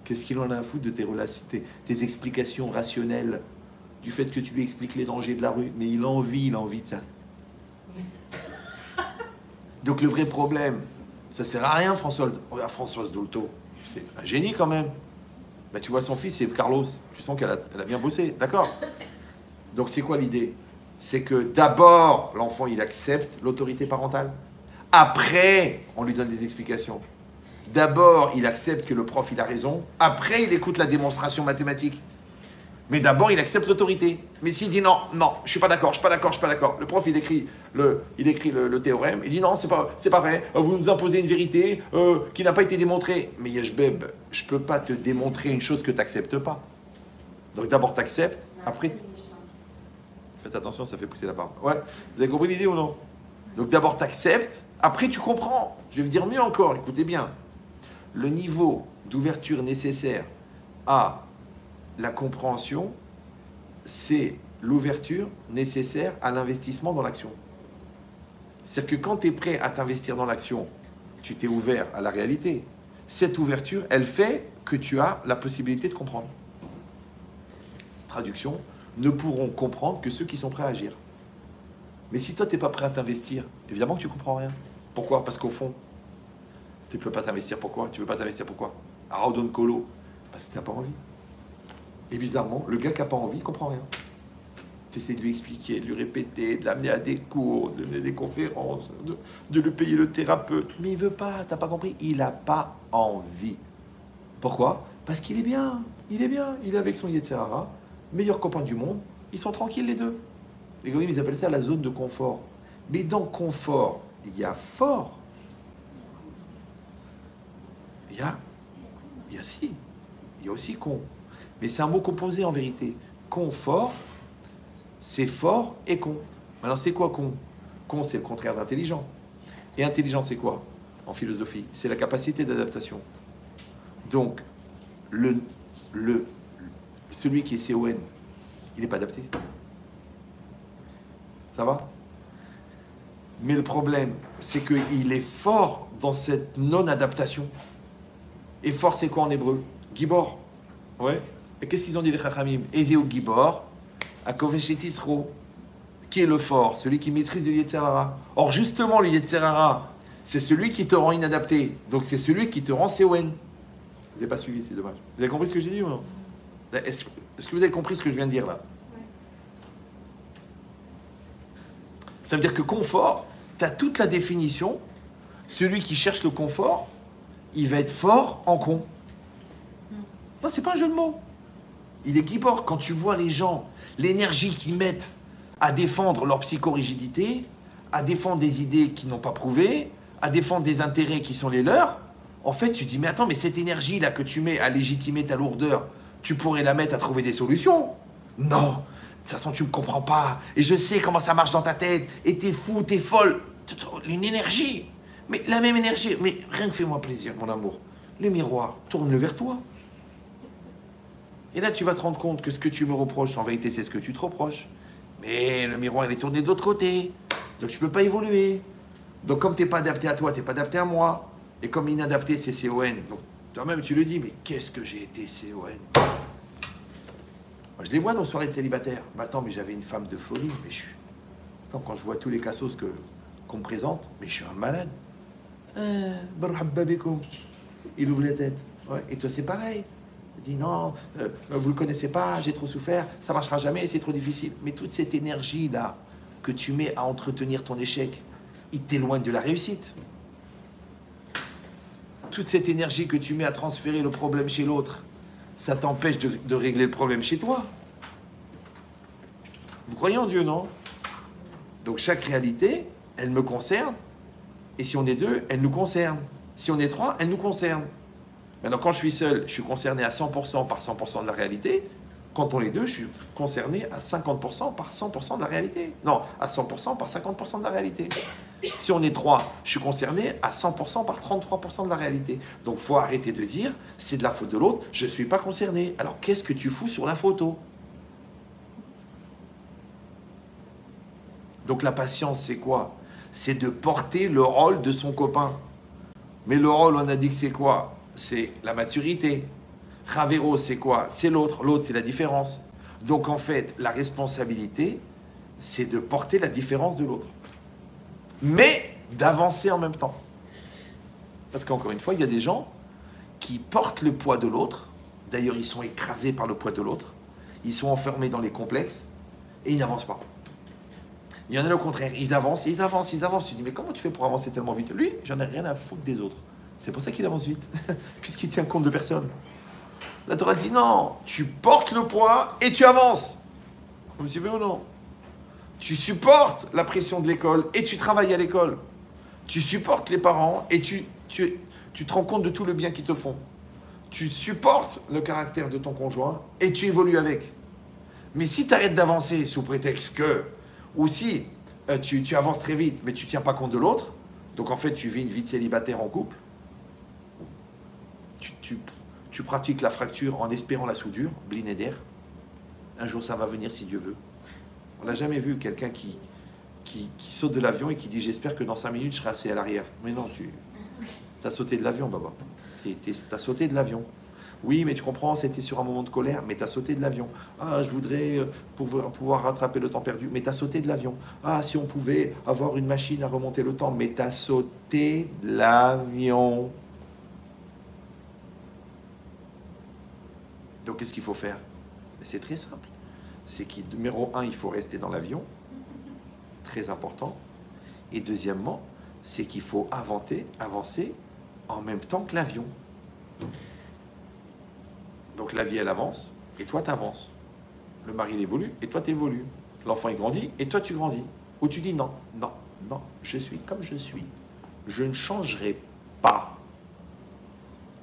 Qu'est-ce qu'il en a à foutre de tes relations, tes explications rationnelles, du fait que tu lui expliques les dangers de la rue? Mais il a envie de ça. Donc le vrai problème, ça sert à rien, Regarde Françoise Dolto, c'est un génie quand même. Ben, tu vois son fils, c'est Carlos. Tu sens qu'elle a bien bossé, d'accord? Donc c'est quoi l'idée? C'est que d'abord, l'enfant, il accepte l'autorité parentale. Après, on lui donne des explications. D'abord, il accepte que le prof, il a raison. Après, il écoute la démonstration mathématique. Mais d'abord, il accepte l'autorité. Mais s'il dit non, non, je suis pas d'accord. Le prof, il écrit le théorème. Il dit non, c'est pas vrai. Vous nous imposez une vérité qui n'a pas été démontrée. Mais Yeshbeb, je peux pas te démontrer une chose que tu n'acceptes pas. Donc d'abord, tu acceptes. Après, faites attention, ça fait pousser la barbe. Ouais, vous avez compris l'idée ou non? Donc d'abord, tu acceptes. Après, tu comprends. Je vais vous dire mieux encore. Écoutez bien. Le niveau d'ouverture nécessaire à la compréhension, c'est l'ouverture nécessaire à l'investissement dans l'action. C'est-à-dire que quand tu es prêt à t'investir dans l'action, tu t'es ouvert à la réalité. Cette ouverture, elle fait que tu as la possibilité de comprendre. Traduction, ne pourront comprendre que ceux qui sont prêts à agir. Mais si toi, tu n'es pas prêt à t'investir, évidemment que tu ne comprends rien. Pourquoi? Parce qu'au fond, tu ne peux pas t'investir. Pourquoi? Tu ne veux pas t'investir pourquoi? Aradon Kolo, parce que tu n'as pas envie. Et bizarrement, le gars qui n'a pas envie, il ne comprend rien. Tu essaies de lui expliquer, de lui répéter, de l'amener à des cours, de lui donner des conférences, de lui payer le thérapeute. Mais il ne veut pas, tu n'as pas compris? Il n'a pas envie. Pourquoi? Parce qu'il est bien. Il est avec son Yetzirara, meilleur copain du monde. Ils sont tranquilles les deux. Les gars, ils appellent ça la zone de confort. Mais dans confort, il y a fort. Il y a aussi con. Mais c'est un mot composé en vérité. Confort, c'est fort et con. Maintenant, c'est quoi con? Con, c'est le contraire d'intelligent. Et intelligent, c'est quoi en philosophie? C'est la capacité d'adaptation. Donc, celui qui est CON, il n'est pas adapté. Ça va? Mais le problème, c'est qu'il est fort dans cette non-adaptation. Et fort, c'est quoi en hébreu? Gibor. Ouais. Et qu'est-ce qu'ils ont dit les Chachamim? Ezéo Gibor, Akoveshet Isro. Qui est le fort? Celui qui maîtrise le Yetzerara. Or, justement, le Yetzerara, c'est celui qui te rend inadapté. Donc, c'est celui qui te rend CON. Vous n'avez pas suivi, c'est dommage. Vous avez compris ce que j'ai dit ou non? Est-ce que vous avez compris ce que je viens de dire là? Ça veut dire que confort, tu as toute la définition. Celui qui cherche le confort, il va être fort en con. Non, c'est pas un jeu de mots. Il est gibor. Quand tu vois les gens, l'énergie qu'ils mettent à défendre leur psychorigidité, à défendre des idées qui n'ont pas prouvé, à défendre des intérêts qui sont les leurs, en fait, tu te dis, mais attends, mais cette énergie-là que tu mets à légitimer ta lourdeur, tu pourrais la mettre à trouver des solutions. Non, de toute façon, tu ne me comprends pas. Et je sais comment ça marche dans ta tête. Et t'es fou, t'es folle. Une énergie. Mais la même énergie. Mais rien que fais-moi plaisir, mon amour. Le miroir, tourne-le vers toi. Et là, tu vas te rendre compte que ce que tu me reproches, en vérité, c'est ce que tu te reproches. Mais le miroir, il est tourné de l'autre côté. Donc, je ne peux pas évoluer. Donc, comme tu n'es pas adapté à toi, tu n'es pas adapté à moi. Et comme inadapté, c'est CON. Donc, toi-même, tu le dis, mais qu'est-ce que j'ai été CON? Moi, je les vois dans les soirées de célibataires. Mais attends, mais j'avais une femme de folie. Mais attends, quand je vois tous les cassos qu'on me présente, mais je suis un malade. Il ouvre la tête. Ouais. Et toi, c'est pareil. Il dit non, vous ne le connaissez pas, j'ai trop souffert, ça ne marchera jamais, c'est trop difficile. Mais toute cette énergie-là que tu mets à entretenir ton échec, il t'éloigne de la réussite. Toute cette énergie que tu mets à transférer le problème chez l'autre, ça t'empêche de régler le problème chez toi. Vous croyez en Dieu, non? Donc chaque réalité, elle me concerne. Et si on est deux, elle nous concerne. Si on est trois, elle nous concerne. Maintenant, quand je suis seul, je suis concerné à 100% par 100% de la réalité. Quand on est deux, je suis concerné à 50% par 100% de la réalité. Non, à 100% par 50% de la réalité. Si on est trois, je suis concerné à 100% par 33% de la réalité. Donc, il faut arrêter de dire, c'est de la faute de l'autre, je ne suis pas concerné. Alors, qu'est-ce que tu fous sur la photo? Donc, la patience, c'est quoi? C'est de porter le rôle de son copain. Mais le rôle, on a dit que c'est quoi? C'est la maturité. Ravero, c'est quoi? C'est l'autre. L'autre, c'est la différence. Donc, en fait, la responsabilité, c'est de porter la différence de l'autre. Mais d'avancer en même temps. Parce qu'encore une fois, il y a des gens qui portent le poids de l'autre. D'ailleurs, ils sont écrasés par le poids de l'autre. Ils sont enfermés dans les complexes et ils n'avancent pas. Il y en a au contraire, ils avancent, ils avancent, ils avancent. Tu dis, mais comment tu fais pour avancer tellement vite? Lui, j'en ai rien à foutre des autres. C'est pour ça qu'il avance vite, puisqu'il tient compte de personne. La Torah dit, non, tu portes le poids et tu avances. Vous me suivez ou non? Tu supportes la pression de l'école et tu travailles à l'école. Tu supportes les parents et tu te rends compte de tout le bien qu'ils te font. Tu supportes le caractère de ton conjoint et tu évolues avec. Mais si tu arrêtes d'avancer sous prétexte que, ou si tu avances très vite mais tu ne tiens pas compte de l'autre, donc en fait tu vis une vie de célibataire en couple, tu pratiques la fracture en espérant la soudure, blinéder. Un jour ça va venir si Dieu veut. On n'a jamais vu quelqu'un qui saute de l'avion et qui dit j'espère que dans 5 minutes je serai assis à l'arrière. Mais non, tu as sauté de l'avion, Baba. Tu as sauté de l'avion. Oui, mais tu comprends, c'était sur un moment de colère, mais tu as sauté de l'avion. Ah, je voudrais pouvoir rattraper le temps perdu, mais tu as sauté de l'avion. Ah, si on pouvait avoir une machine à remonter le temps, mais tu as sauté de l'avion. Donc, qu'est-ce qu'il faut faire? C'est très simple. C'est que, numéro 1, il faut rester dans l'avion. Très important. Et deuxièmement, c'est qu'il faut avancer en même temps que l'avion. Donc la vie, elle avance, et toi, tu avances. Le mari, il évolue, et toi, tu évolues. L'enfant, il grandit, et toi, tu grandis. Ou tu dis non, non, non, je suis comme je suis. Je ne changerai pas.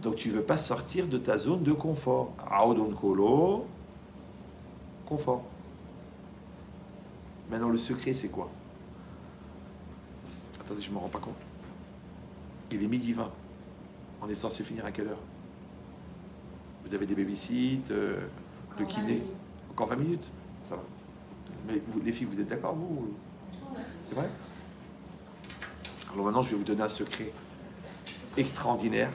Donc tu ne veux pas sortir de ta zone de confort. Aodon Kolo, confort. Maintenant, le secret, c'est quoi? Attendez, je ne me rends pas compte. Il est 12h20. On est censé finir à quelle heure? Vous avez des babysites, le kiné? Encore 20 minutes? Ça va. Mais vous, les filles, vous êtes d'accord, vous? C'est vrai? Alors maintenant, je vais vous donner un secret extraordinaire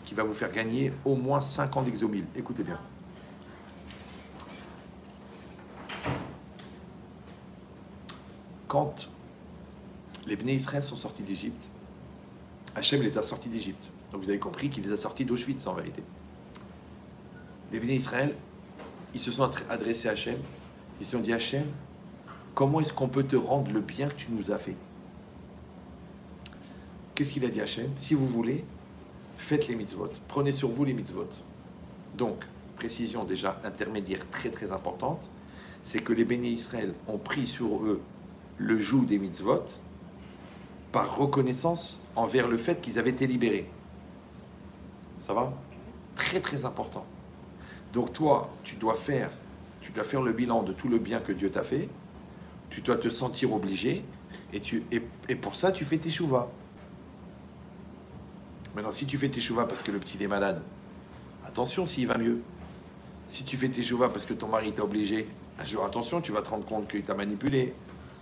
qui va vous faire gagner au moins 5 ans d'exomile. Écoutez bien. Quand les Bnei Israël sont sortis d'Égypte, Hachem les a sortis d'Égypte. Donc vous avez compris qu'il les a sortis d'Auschwitz en vérité. Les Bnei Israël, ils se sont adressés à Hachem. Ils se sont dit, Hachem, comment est-ce qu'on peut te rendre le bien que tu nous as fait? Qu'est-ce qu'il a dit Hachem? Si vous voulez, faites les mitzvot. Prenez sur vous les mitzvot. Donc, précision déjà intermédiaire très très importante, c'est que les Bnei Israël ont pris sur eux le joug des mitzvot par reconnaissance envers le fait qu'ils avaient été libérés. Ça va? Très très important. Donc toi, tu dois faire le bilan de tout le bien que Dieu t'a fait, tu dois te sentir obligé, et pour ça, tu fais tes chouvas. Maintenant, si tu fais tes chouvas parce que le petit est malade, attention s'il va mieux. Si tu fais tes chouvas parce que ton mari t'a obligé, un jour, attention, tu vas te rendre compte qu'il t'a manipulé.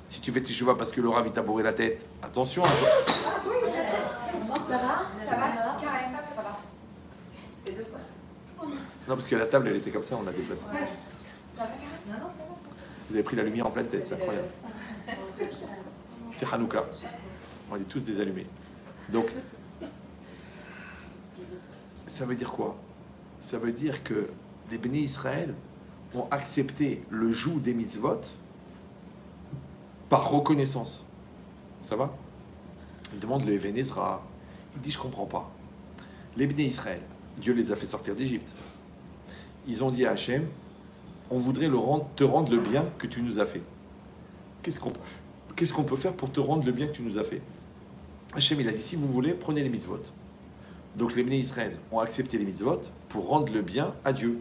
Si tu fais tes chouvas parce que le Rav t'a bourré la tête, attention. Ça va, carrément, ça va. Et 2 fois. Non, parce que la table, elle était comme ça, on l'a déplacée. Ouais. Ça va, carrément. Non, ça va. Vous avez pris la lumière en pleine tête, c'est incroyable. C'est Hanouka. On est tous désallumés. Donc, ça veut dire quoi? Ça veut dire que les Béné Israël ont accepté le joug des mitzvot par reconnaissance. Ça va? Il demande le Even Ezra. Il dit, je comprends pas. Les Béné Israël, Dieu les a fait sortir d'Égypte. Ils ont dit à Hachem, on voudrait te rendre le bien que tu nous as fait. Qu'est-ce qu'on peut faire pour te rendre le bien que tu nous as fait? Hachem, il a dit, si vous voulez, prenez les mitzvot. Donc les Bnei Israël ont accepté les mitzvot pour rendre le bien à Dieu.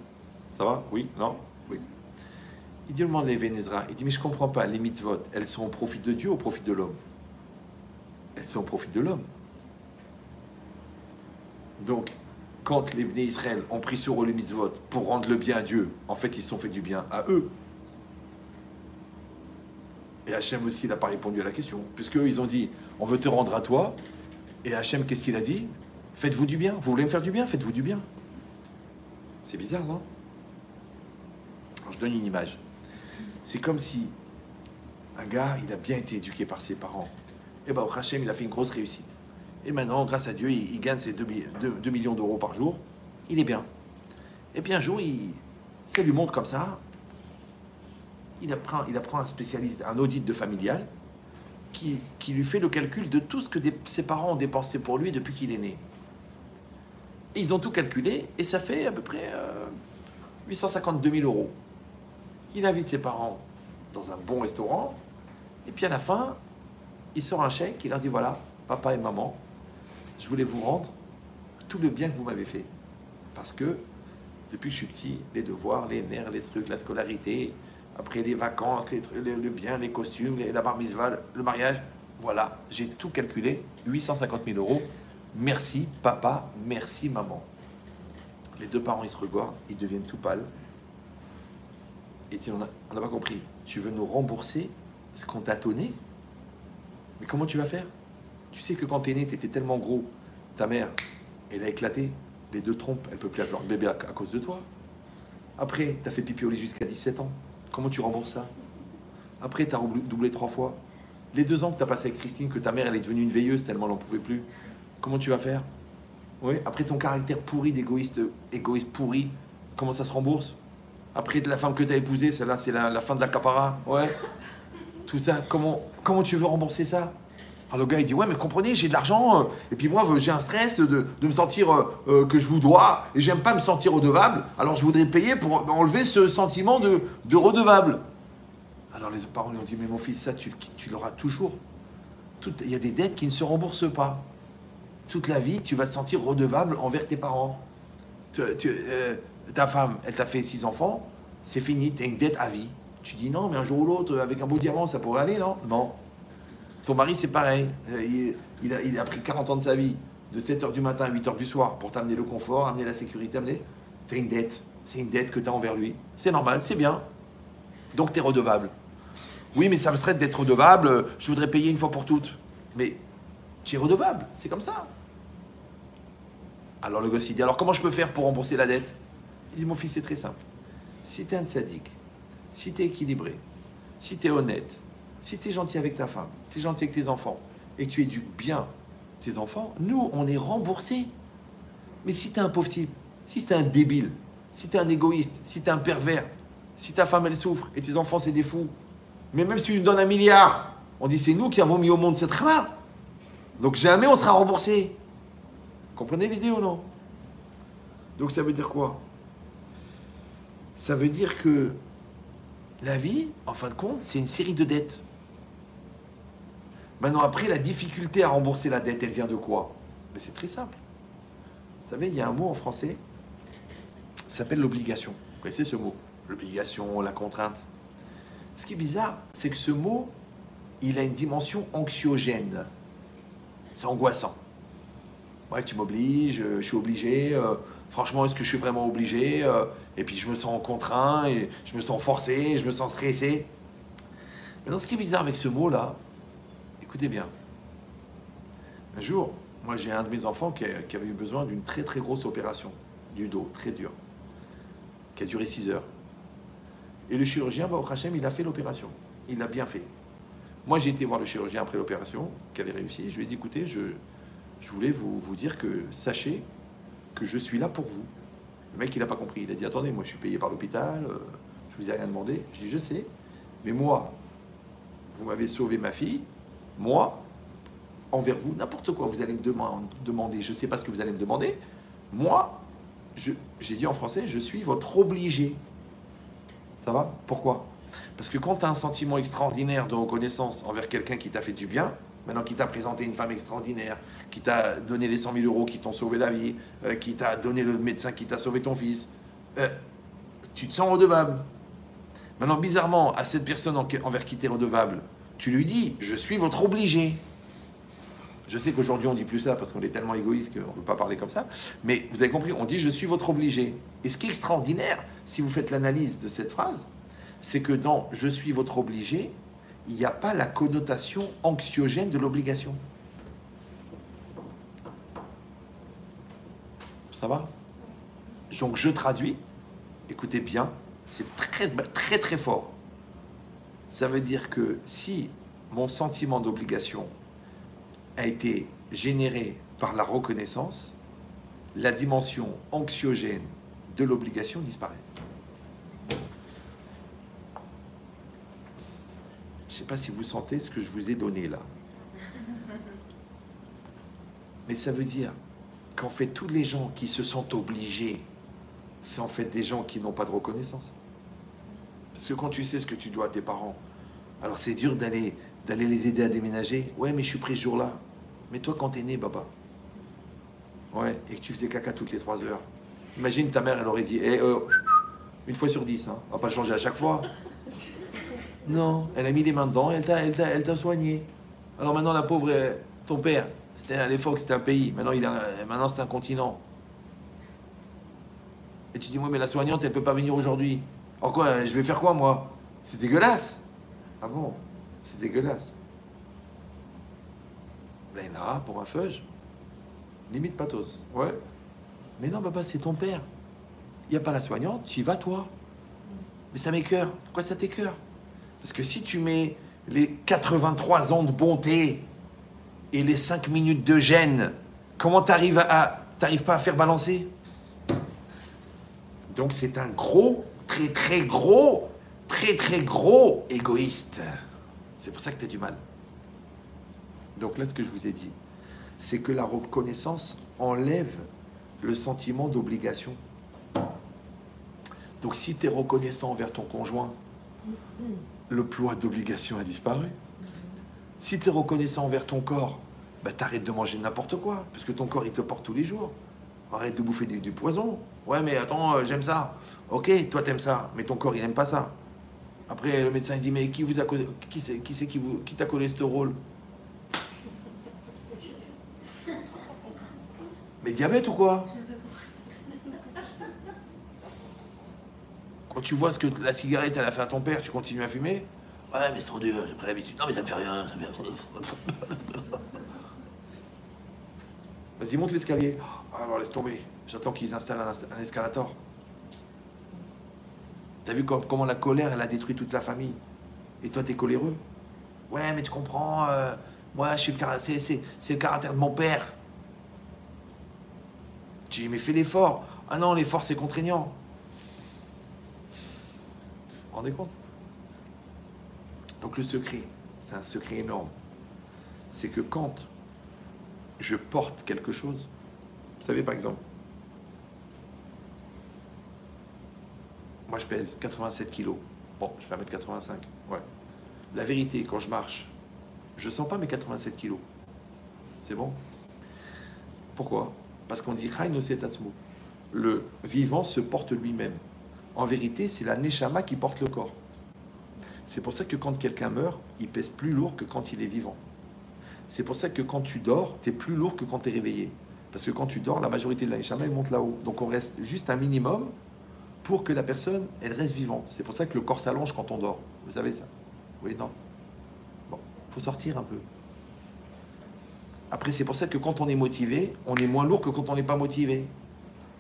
Ça va? Oui? Non? Oui. Il demande à Even Ezra, il dit mais je ne comprends pas, les mitzvot, elles sont au profit de Dieu ou au profit de l'homme? Elles sont au profit de l'homme. Donc, quand les Bnei Israël ont pris sur eux les mitzvot pour rendre le bien à Dieu, en fait ils se sont fait du bien à eux. Et Hachem aussi n'a pas répondu à la question, puisque eux ils ont dit on veut te rendre à toi. Et Hachem, qu'est-ce qu'il a dit? Faites-vous du bien. Vous voulez me faire du bien? Faites-vous du bien. C'est bizarre, non? Alors, je donne une image. C'est comme si un gars, il a bien été éduqué par ses parents. Et bien, Hachem, il a fait une grosse réussite. Et maintenant, grâce à Dieu, il gagne ses 2 millions d'euros par jour. Il est bien. Et puis un jour, ça lui montre comme ça. Il apprend un spécialiste, un audit de familial, qui lui fait le calcul de tout ce que ses parents ont dépensé pour lui depuis qu'il est né. Et ils ont tout calculé, et ça fait à peu près 852 000 euros. Il invite ses parents dans un bon restaurant, et puis à la fin, il sort un chèque, il leur dit voilà, papa et maman, je voulais vous rendre tout le bien que vous m'avez fait. Parce que, depuis que je suis petit, les devoirs, les nerfs, les trucs, la scolarité, après les vacances, le bien, les costumes, la bar mitzvah, le mariage, voilà, j'ai tout calculé, 850 000 euros. Merci papa, merci maman. Les deux parents, ils se regardent, ils deviennent tout pâles. Et on n'a pas compris. Tu veux nous rembourser ce qu'on t'a donné? Mais comment tu vas faire? Tu sais que quand t'es né, t'étais tellement gros, ta mère, elle a éclaté, les deux trompes, elle peut plus avoir le bébé à cause de toi. Après, t'as fait pipi au lit jusqu'à 17 ans. Comment tu rembourses ça? Après, t'as doublé 3 fois. Les 2 ans que t'as passé avec Christine, que ta mère, elle est devenue une veilleuse tellement elle n'en pouvait plus. Comment tu vas faire? Oui. Après, ton caractère pourri d'égoïste, égoïste pourri, comment ça se rembourse? Après, de la femme que t'as épousée, celle-là, c'est la fin de la capara. Ouais. Tout ça, comment tu veux rembourser ça? Alors le gars, il dit, ouais, mais comprenez, j'ai de l'argent, et puis moi, j'ai un stress de me sentir que je vous dois, et j'aime pas me sentir redevable, alors je voudrais payer pour enlever ce sentiment de redevable. Alors les parents lui ont dit, mais mon fils, ça, tu l'auras toujours. Il y a des dettes qui ne se remboursent pas. Toute la vie, tu vas te sentir redevable envers tes parents. Ta femme, elle t'a fait 6 enfants, c'est fini, tu as une dette à vie. Tu dis, non, mais un jour ou l'autre, avec un beau diamant, ça pourrait aller, non? Non. Ton mari, c'est pareil. Il a pris 40 ans de sa vie, de 7h du matin à 8h du soir, pour t'amener le confort, amener la sécurité, T'as une dette. C'est une dette que tu as envers lui. C'est normal, c'est bien. Donc, tu es redevable. Oui, mais ça me stresse d'être redevable. Je voudrais payer une fois pour toutes. Mais tu es redevable. C'est comme ça. Alors, le gosse, il dit, alors comment je peux faire pour rembourser la dette? Il dit, mon fils, c'est très simple. Si tu es un tzaddik, si tu es équilibré, si tu es honnête, si tu es gentil avec ta femme, tu es gentil avec tes enfants, et que tu éduques bien tes enfants, nous, on est remboursés. Mais si tu es un pauvre type, si tu es un débile, si tu es un égoïste, si tu es un pervers, si ta femme, elle souffre, et tes enfants, c'est des fous, mais même si tu lui donnes 1 milliard, on dit, c'est nous qui avons mis au monde cette là. Donc jamais on sera remboursé. Comprenez l'idée ou non? Donc ça veut dire quoi? Ça veut dire que la vie, en fin de compte, c'est une série de dettes. Maintenant, après, la difficulté à rembourser la dette, elle vient de quoi? Mais c'est très simple. Vous savez, il y a un mot en français, ça s'appelle l'obligation. Vous connaissez ce mot? L'obligation, la contrainte. Ce qui est bizarre, c'est que ce mot, il a une dimension anxiogène. C'est angoissant. Ouais, tu m'obliges, je suis obligé. Franchement, est-ce que je suis vraiment obligé? Et puis je me sens contraint, et je me sens forcé, je me sens stressé. Maintenant, ce qui est bizarre avec ce mot-là, écoutez bien. Un jour, moi j'ai un de mes enfants qui avait eu besoin d'une très très grosse opération du dos, très dure, qui a duré 6 heures. Et le chirurgien, au Hachem, il a fait l'opération. Il l'a bien fait. Moi j'ai été voir le chirurgien après l'opération, qui avait réussi. Je lui ai dit, écoutez, je voulais vous dire que sachez que je suis là pour vous. Le mec, il n'a pas compris. Il a dit, attendez, moi, je suis payé par l'hôpital, je vous ai rien demandé. Je dis, je sais, mais moi, vous m'avez sauvé ma fille. Moi, envers vous, n'importe quoi, vous allez me demander, je ne sais pas ce que vous allez me demander. Moi, j'ai dit en français, je suis votre obligé. Ça va? Pourquoi? Parce que quand tu as un sentiment extraordinaire de reconnaissance envers quelqu'un qui t'a fait du bien, Maintenant, qui t'a présenté une femme extraordinaire, qui t'a donné les 100 000 euros qui t'ont sauvé la vie, qui t'a donné le médecin qui t'a sauvé ton fils, tu te sens redevable. Maintenant, bizarrement, à cette personne envers qui tu es redevable, tu lui dis, je suis votre obligé. Je sais qu'aujourd'hui, on ne dit plus ça parce qu'on est tellement égoïste qu'on ne peut pas parler comme ça. Mais vous avez compris, on dit, je suis votre obligé. Et ce qui est extraordinaire, si vous faites l'analyse de cette phrase, c'est que dans « je suis votre obligé », il n'y a pas la connotation anxiogène de l'obligation. Ça va? Donc, je traduis. Écoutez bien, c'est très, très, très fort. Ça veut dire que si mon sentiment d'obligation a été généré par la reconnaissance, la dimension anxiogène de l'obligation disparaît. Je ne sais pas si vous sentez ce que je vous ai donné là. Mais ça veut dire qu'en fait, tous les gens qui se sentent obligés, c'est en fait des gens qui n'ont pas de reconnaissance. Parce que quand tu sais ce que tu dois à tes parents, alors c'est dur d'aller les aider à déménager. Ouais, mais je suis pris ce jour-là. Mais toi, quand t'es né, papa, ouais, et que tu faisais caca toutes les 3 heures, imagine ta mère, elle aurait dit, une fois sur 10, hein, on va pas changer à chaque fois. Non, elle a mis les mains dedans, elle t'a soigné. Alors maintenant, la pauvre, ton père, à l'époque, c'était un pays, maintenant c'est un continent. Et tu dis, oui, mais la soignante, elle peut pas venir aujourd'hui. Alors quoi, je vais faire quoi, moi? C'est dégueulasse. Ah bon? C'est dégueulasse. Ben là, pour un feuge, limite pathos. Ouais. Mais non, papa, c'est ton père. Il n'y a pas la soignante, tu y vas, toi. Mais ça m'écoeure. Pourquoi ça t'écoeure? Parce que si tu mets les 83 ans de bonté et les 5 minutes de gêne, comment t'arrives pas à faire balancer? Donc c'est un gros, très très gros égoïste. C'est pour ça que tu as du mal. Donc là, ce que je vous ai dit, c'est que la reconnaissance enlève le sentiment d'obligation. Donc si tu es reconnaissant envers ton conjoint, le poids d'obligation a disparu. Si tu es reconnaissant envers ton corps, bah, t'arrêtes de manger n'importe quoi, parce que ton corps, il te porte tous les jours. Arrête de bouffer du poison. Ouais, mais attends, j'aime ça. Ok, toi, t'aimes ça, mais ton corps, il n'aime pas ça. Après, le médecin, il dit, mais qui t'a cholestérol? Mais diabète ou quoi? Quand tu vois ce que la cigarette, elle a fait à ton père, tu continues à fumer? Ouais, mais c'est trop dur, j'ai pris l'habitude. Non, mais ça me fait rien, ça me fait rien. Vas-y, monte l'escalier. Oh, alors, laisse tomber. J'attends qu'ils installent un escalator. T'as vu comment la colère, elle a détruit toute la famille? Et toi, t'es coléreux? Ouais, mais tu comprends, moi, c'est le caractère de mon père. Tu dis, mais fais l'effort. Ah non, l'effort, c'est contraignant. Vous vous rendez compte? Donc le secret, c'est un secret énorme. C'est que quand je porte quelque chose, vous savez, par exemple, moi je pèse 87 kilos. Bon, je fais 1m85. Ouais. La vérité, quand je marche, je sens pas mes 87 kilos. C'est bon? Pourquoi? Parce qu'on dit Chai Noseh Atzmo. Le vivant se porte lui-même. En vérité, c'est la Neshama qui porte le corps. C'est pour ça que quand quelqu'un meurt, il pèse plus lourd que quand il est vivant. C'est pour ça que quand tu dors, tu es plus lourd que quand tu es réveillé. Parce que quand tu dors, la majorité de la Neshama, elle monte là-haut. Donc on reste juste un minimum pour que la personne, elle reste vivante. C'est pour ça que le corps s'allonge quand on dort. Vous savez ça? Oui, non? Bon, il faut sortir un peu. Après, c'est pour ça que quand on est motivé, on est moins lourd que quand on n'est pas motivé.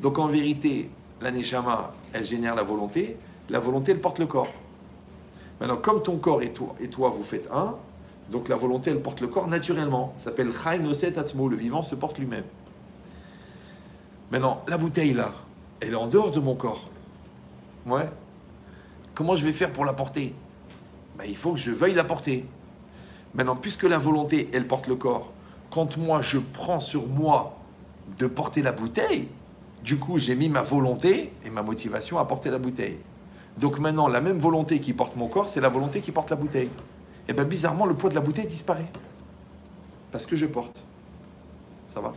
Donc en vérité, la Neshama, elle génère la volonté, elle porte le corps. Maintenant, comme ton corps et toi, vous faites un, donc la volonté, elle porte le corps naturellement. Ça s'appelle Chai Noseh Atzmo, le vivant se porte lui-même. Maintenant, la bouteille là, elle est en dehors de mon corps. Ouais. Comment je vais faire pour la porter? Ben, il faut que je veuille la porter. Maintenant, puisque la volonté, elle porte le corps, quand moi, je prends sur moi de porter la bouteille, du coup, j'ai mis ma volonté et ma motivation à porter la bouteille. Donc maintenant, la même volonté qui porte mon corps, c'est la volonté qui porte la bouteille. Et bien bizarrement, le poids de la bouteille disparaît. parce que je porte. Ça va?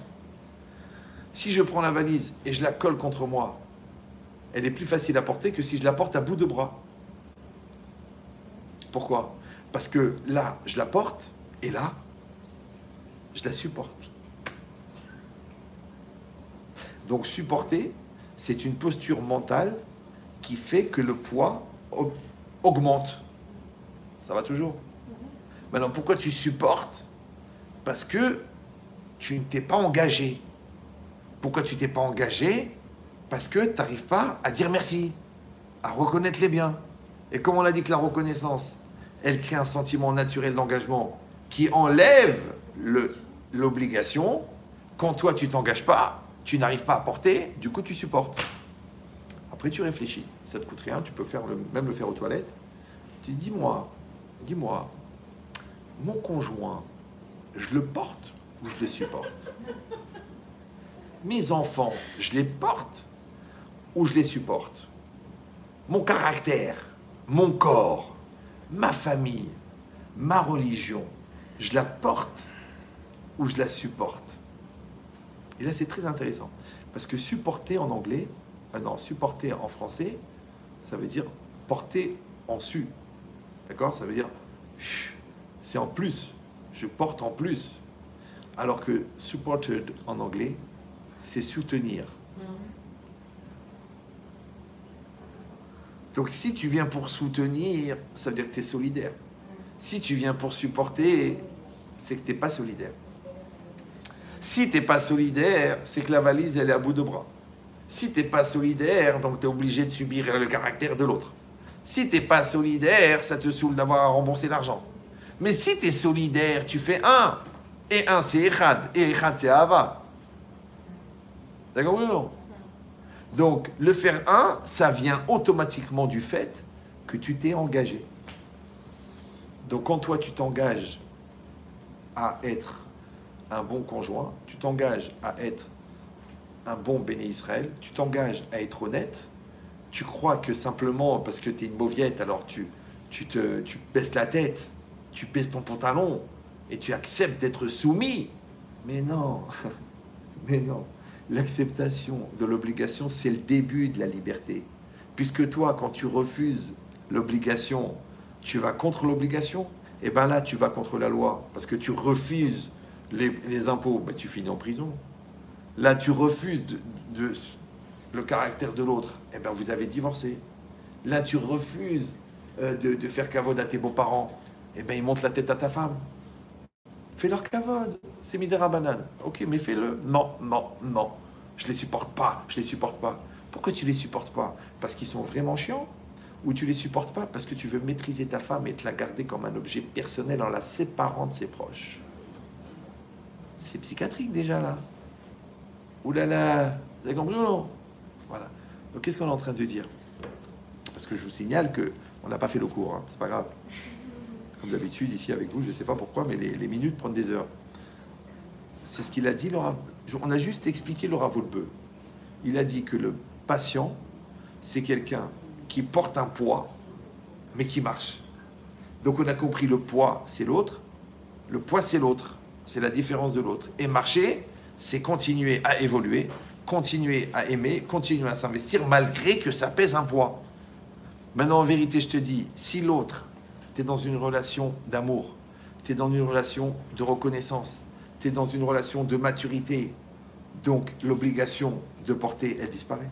Si je prends la valise et je la colle contre moi, elle est plus facile à porter que si je la porte à bout de bras. Pourquoi? Parce que là, je la porte et là, je la supporte. Donc supporter, c'est une posture mentale qui fait que le poids augmente. Ça va toujours? Maintenant, pourquoi tu supportes? Parce que tu ne t'es pas engagé. Pourquoi tu t'es pas engagé? Parce que tu n'arrives pas à dire merci, à reconnaître les biens. Et comme on l'a dit que la reconnaissance, elle crée un sentiment naturel d'engagement qui enlève l'obligation. Quand toi, tu t'engages pas, tu n'arrives pas à porter, du coup, tu supportes. Après, tu réfléchis. Ça ne te coûte rien, tu peux même le faire aux toilettes. Tu dis, dis-moi, mon conjoint, je le porte ou je le supporte? Mes enfants, je les porte ou je les supporte? Mon caractère, mon corps, ma famille, ma religion, je la porte ou je la supporte? Et là, c'est très intéressant. Parce que supporter en anglais, supporter en français, ça veut dire porter en su. D'accord? Ça veut dire, c'est en plus. Je porte en plus. Alors que supported en anglais, c'est soutenir. Donc si tu viens pour soutenir, ça veut dire que tu es solidaire. Si tu viens pour supporter, c'est que tu n'es pas solidaire. Si tu n'es pas solidaire, c'est que la valise, elle est à bout de bras. Si tu n'es pas solidaire, donc tu es obligé de subir le caractère de l'autre. Si tu n'es pas solidaire, ça te saoule d'avoir à rembourser l'argent. Mais si tu es solidaire, tu fais un. Et un, c'est Echad. Et Echad, c'est Ahava. D'accord ou non? Donc, le faire un, ça vient automatiquement du fait que tu t'es engagé. Donc, quand toi, tu t'engages à être un bon conjoint, tu t'engages à être un bon béné Israël, tu t'engages à être honnête, tu crois que simplement parce que tu es une mauviette, alors tu baisses la tête, tu baisses ton pantalon et tu acceptes d'être soumis. Mais non, mais non. L'acceptation de l'obligation, c'est le début de la liberté. Puisque toi, quand tu refuses l'obligation, tu vas contre l'obligation, et bien là, tu vas contre la loi. Parce que tu refuses les impôts, ben, tu finis en prison. Là, tu refuses le caractère de l'autre, et bien vous avez divorcé. Là, tu refuses de faire cavode à tes beaux-parents, et bien ils montent la tête à ta femme. Fais leur cavode, c'est midera banane. Ok, mais fais-le. Non, non, non. Je les supporte pas, je les supporte pas. Pourquoi tu les supportes pas? Parce qu'ils sont vraiment chiants? Ou tu les supportes pas parce que tu veux maîtriser ta femme et te la garder comme un objet personnel en la séparant de ses proches? C'est psychiatrique déjà là. Ouh là là, vous avez compris ou non? Voilà. Donc qu'est-ce qu'on est en train de dire? Parce que je vous signale que on n'a pas fait le cours, hein. C'est pas grave. Comme d'habitude, ici avec vous, je ne sais pas pourquoi, mais les minutes prennent des heures. C'est ce qu'il a dit, on a juste expliqué le Rav-Wolbe. Il a dit que le patient, c'est quelqu'un qui porte un poids, mais qui marche. Donc on a compris, le poids, c'est l'autre. Le poids, c'est l'autre. C'est la différence de l'autre. Et marcher, c'est continuer à évoluer, continuer à aimer, continuer à s'investir, malgré que ça pèse un poids. Maintenant, en vérité, je te dis, si l'autre, tu es dans une relation d'amour, tu es dans une relation de reconnaissance, tu es dans une relation de maturité, donc l'obligation de porter, elle disparaît.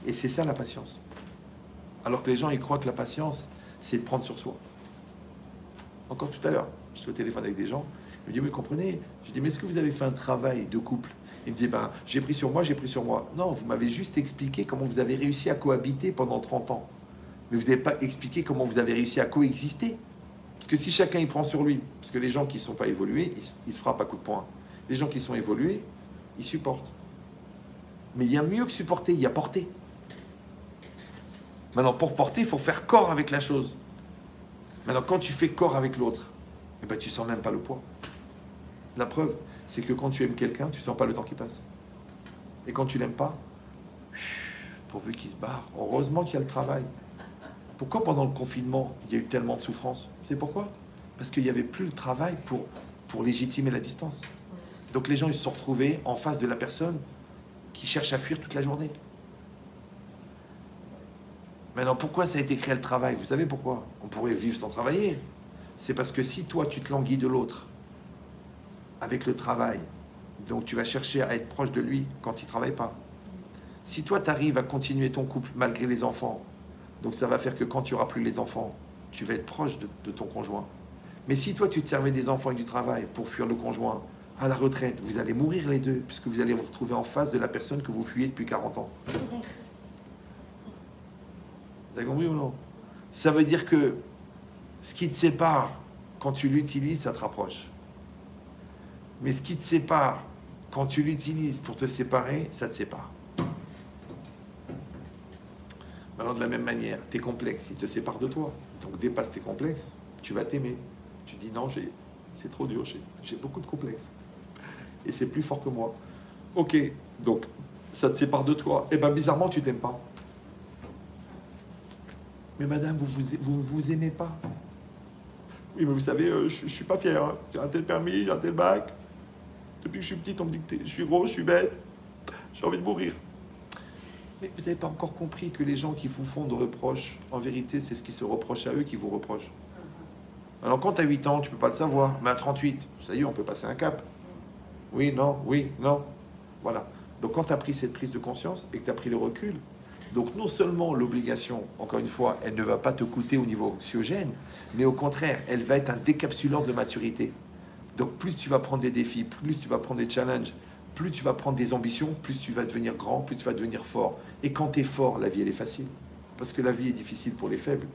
Et c'est ça la patience. Alors que les gens, ils croient que la patience, c'est de prendre sur soi. Encore tout à l'heure, je suis au téléphone avec des gens, ils me disent, oui, comprenez, je dis, mais est-ce que vous avez fait un travail de couple? Ils me disent, ben, j'ai pris sur moi, j'ai pris sur moi. Non, vous m'avez juste expliqué comment vous avez réussi à cohabiter pendant 30 ans. Mais vous n'avez pas expliqué comment vous avez réussi à coexister. Parce que si chacun il prend sur lui, parce que les gens qui ne sont pas évolués, ils se frappent à coups de poing. Les gens qui sont évolués, ils supportent. Mais il y a mieux que supporter, il y a porter. Maintenant, pour porter, il faut faire corps avec la chose. Maintenant, quand tu fais corps avec l'autre, eh ben, tu ne sens même pas le poids. La preuve, c'est que quand tu aimes quelqu'un, tu ne sens pas le temps qui passe. Et quand tu l'aimes pas, pourvu qu'il se barre, heureusement qu'il y a le travail. Pourquoi pendant le confinement, il y a eu tellement de souffrance? C'est pourquoi? Parce qu'il n'y avait plus le travail pour pour légitimer la distance. Donc les gens, ils se sont retrouvés en face de la personne qui cherche à fuir toute la journée. Maintenant, pourquoi ça a été créé le travail? Vous savez pourquoi? On pourrait vivre sans travailler. C'est parce que si toi, tu te languis de l'autre avec le travail, donc tu vas chercher à être proche de lui quand il ne travaille pas. Si toi, tu arrives à continuer ton couple malgré les enfants, donc ça va faire que quand tu n'auras plus les enfants, tu vas être proche de ton conjoint. Mais si toi, tu te servais des enfants et du travail pour fuir le conjoint, à la retraite, vous allez mourir les deux, puisque vous allez vous retrouver en face de la personne que vous fuyez depuis 40 ans. Vous avez compris ou non? Ça veut dire que ce qui te sépare, quand tu l'utilises, ça te rapproche. Mais ce qui te sépare, quand tu l'utilises pour te séparer, ça te sépare. Maintenant, de la même manière, tes complexes, ils te séparent de toi. Donc, dépasse tes complexes, tu vas t'aimer. Tu dis non, c'est trop dur, j'ai beaucoup de complexes. Et c'est plus fort que moi. Ok, donc, ça te sépare de toi. Et bien, bizarrement, tu t'aimes pas. Mais madame, vous aimez pas. Oui, mais vous savez, je suis pas fier. Hein. J'ai un tel permis, j'ai un tel bac. Depuis que je suis petite, on me dit que je suis gros, je suis bête. J'ai envie de mourir. Mais vous n'avez pas encore compris que les gens qui vous font de reproches, en vérité, c'est ce qui se reproche à eux qui vous reprochent. Alors quand tu as 8 ans, tu ne peux pas le savoir. Mais à 38, ça y est, on peut passer un cap. Oui, non, oui, non. Voilà. Donc quand tu as pris cette prise de conscience et que tu as pris le recul, donc non seulement l'obligation, encore une fois, elle ne va pas te coûter au niveau anxiogène, mais au contraire, elle va être un décapsuleur de maturité. Donc plus tu vas prendre des défis, plus tu vas prendre des challenges, plus tu vas prendre des ambitions, plus tu vas devenir grand, plus tu vas devenir fort. Et quand tu es fort, la vie, elle est facile. Parce que la vie est difficile pour les faibles.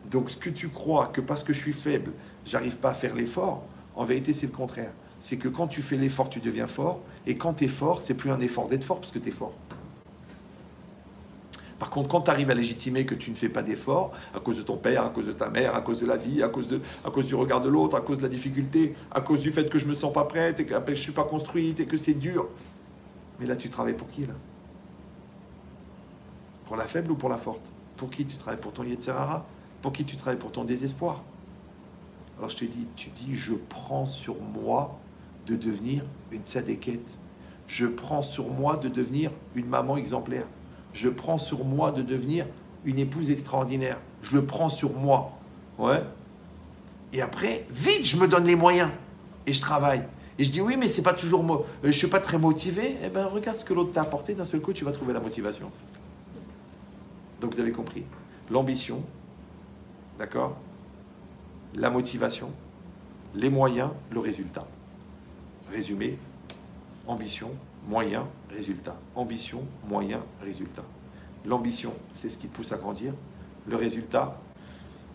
Donc ce que tu crois que parce que je suis faible, j'arrive pas à faire l'effort, en vérité, c'est le contraire. C'est que quand tu fais l'effort, tu deviens fort. Et quand tu es fort, c'est plus un effort d'être fort parce que tu es fort. Par contre, quand tu arrives à légitimer que tu ne fais pas d'effort, à cause de ton père, à cause de ta mère, à cause de la vie, à cause du regard de l'autre, à cause de la difficulté, à cause du fait que je ne me sens pas prête et que je ne suis pas construite et que c'est dur. Mais là, tu travailles pour qui, là? Pour la faible ou pour la forte? Pour qui tu travailles? Pour ton Yetzirara? Pour qui tu travailles? Pour ton désespoir? Alors je te dis, je prends sur moi de devenir une sadéquette. Je prends sur moi de devenir une maman exemplaire. Je prends sur moi de devenir une épouse extraordinaire. Je le prends sur moi. Ouais. Et après, vite, je me donne les moyens. Et je travaille. Et je dis, oui, mais c'est pas toujours... je suis pas très motivé. Eh bien, regarde ce que l'autre t'a apporté. D'un seul coup, tu vas trouver la motivation. Donc, vous avez compris. L'ambition, d'accord? La motivation, les moyens, le résultat. Résumé, ambition, moyen, résultat. Ambition, moyen, résultat. L'ambition, c'est ce qui te pousse à grandir. Le résultat,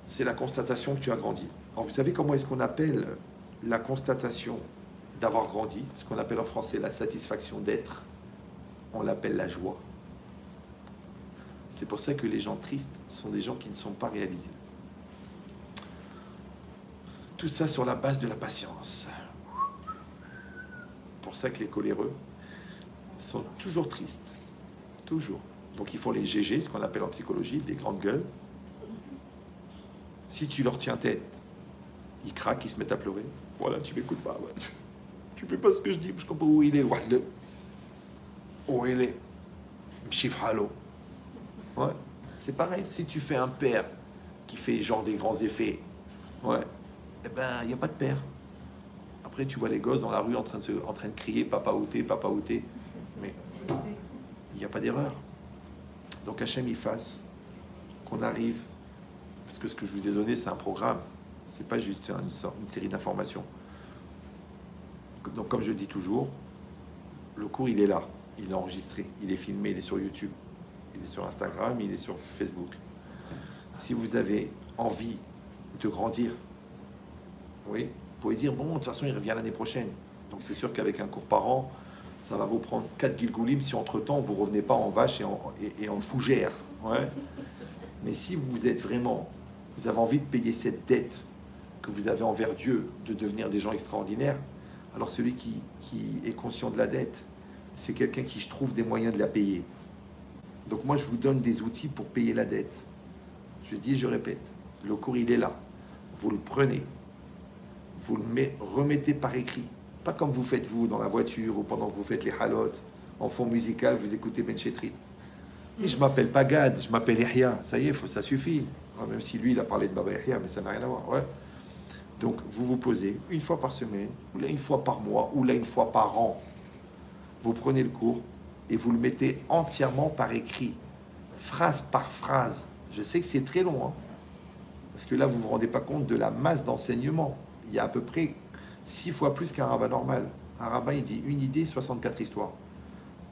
c'est la constatation que tu as grandi. Alors, vous savez comment est-ce qu'on appelle la constatation d'avoir grandi? Ce qu'on appelle en français la satisfaction d'être. On l'appelle la joie. C'est pour ça que les gens tristes sont des gens qui ne sont pas réalisés. Tout ça sur la base de la patience. C'est pour ça que les coléreux sont toujours tristes. Toujours. Donc ils font les GG, ce qu'on appelle en psychologie, les grandes gueules. Si tu leur tiens tête, ils craquent, ils se mettent à pleurer. Voilà, tu m'écoutes pas. Ouais. Tu fais pas ce que je dis, je comprends où il est. Où il est. Mchifralo. Ouais. C'est pareil, si tu fais un père qui fait genre des grands effets, ouais, eh ben, il n'y a pas de père. Après, tu vois les gosses dans la rue en train de crier papa outé, mais il n'y a pas d'erreur. Donc Hachem il fasse qu'on arrive, parce que ce que je vous ai donné, c'est un programme, c'est pas juste une série d'informations. Donc comme je dis toujours, le cours il est là, il est enregistré, il est filmé, il est sur YouTube, il est sur Instagram, il est sur Facebook. Si vous avez envie de grandir, oui, vous pouvez dire, bon, de toute façon, il revient l'année prochaine. Donc, c'est sûr qu'avec un cours par an, ça va vous prendre 4 Gilgoulim si entre-temps, vous ne revenez pas en vache et en fougère. Ouais. Mais si vous êtes vraiment, vous avez envie de payer cette dette que vous avez envers Dieu, de devenir des gens extraordinaires, alors celui qui est conscient de la dette, c'est quelqu'un qui trouve des moyens de la payer. Donc, moi, je vous donne des outils pour payer la dette. Je dis, je répète, le cours, il est là. Vous le prenez. vous le remettez par écrit. Pas comme vous faites vous dans la voiture ou pendant que vous faites les halotes, en fond musical, vous écoutez Ben Chetrit. Et je m'appelle pas Gad, je m'appelle Yahya. Ça y est, ça suffit. Même si lui, il a parlé de Baba Yahya, mais ça n'a rien à voir. Ouais. Donc, vous vous posez une fois par semaine, ou là une fois par mois, ou là une fois par an. Vous prenez le cours et vous le mettez entièrement par écrit, phrase par phrase. Je sais que c'est très long, hein, parce que là, vous ne vous rendez pas compte de la masse d'enseignements. Il y a à peu près 6 fois plus qu'un rabbin normal. Un rabbin, il dit une idée, 64 histoires.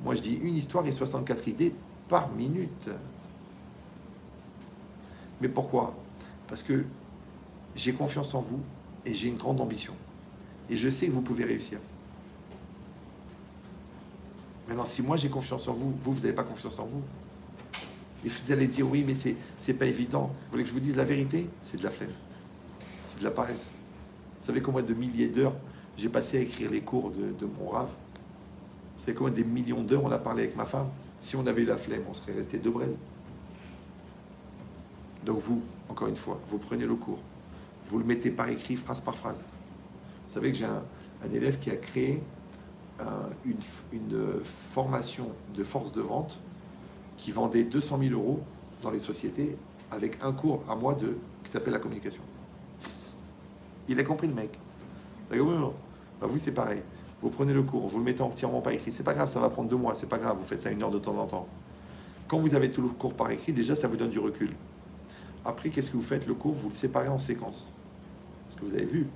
Moi, je dis une histoire et 64 idées par minute. Mais pourquoi? Parce que j'ai confiance en vous et j'ai une grande ambition. Et je sais que vous pouvez réussir. Maintenant, si moi j'ai confiance en vous, vous n'avez pas confiance en vous. Et vous allez dire oui, mais c'est pas évident. Vous voulez que je vous dise la vérité? C'est de la flemme. C'est de la paresse. Vous savez combien de milliers d'heures j'ai passé à écrire les cours de mon Rav? Vous savez combien des millions d'heures on a parlé avec ma femme? Si on avait eu la flemme, on serait resté deux brels. Donc vous, encore une fois, vous prenez le cours. Vous le mettez par écrit, phrase par phrase. Vous savez que j'ai un élève qui a créé une formation de force de vente qui vendait 200 000 euros dans les sociétés avec un cours à moi qui s'appelle la communication. Il a compris le mec. D'accord, non. Bah, vous, c'est pareil. Vous prenez le cours, vous le mettez entièrement par écrit. C'est pas grave, ça va prendre 2 mois, c'est pas grave, vous faites ça 1 heure de temps en temps. Quand vous avez tout le cours par écrit, déjà, ça vous donne du recul. Après, qu'est-ce que vous faites? Le cours, vous le séparez en séquences. Parce que vous avez vu,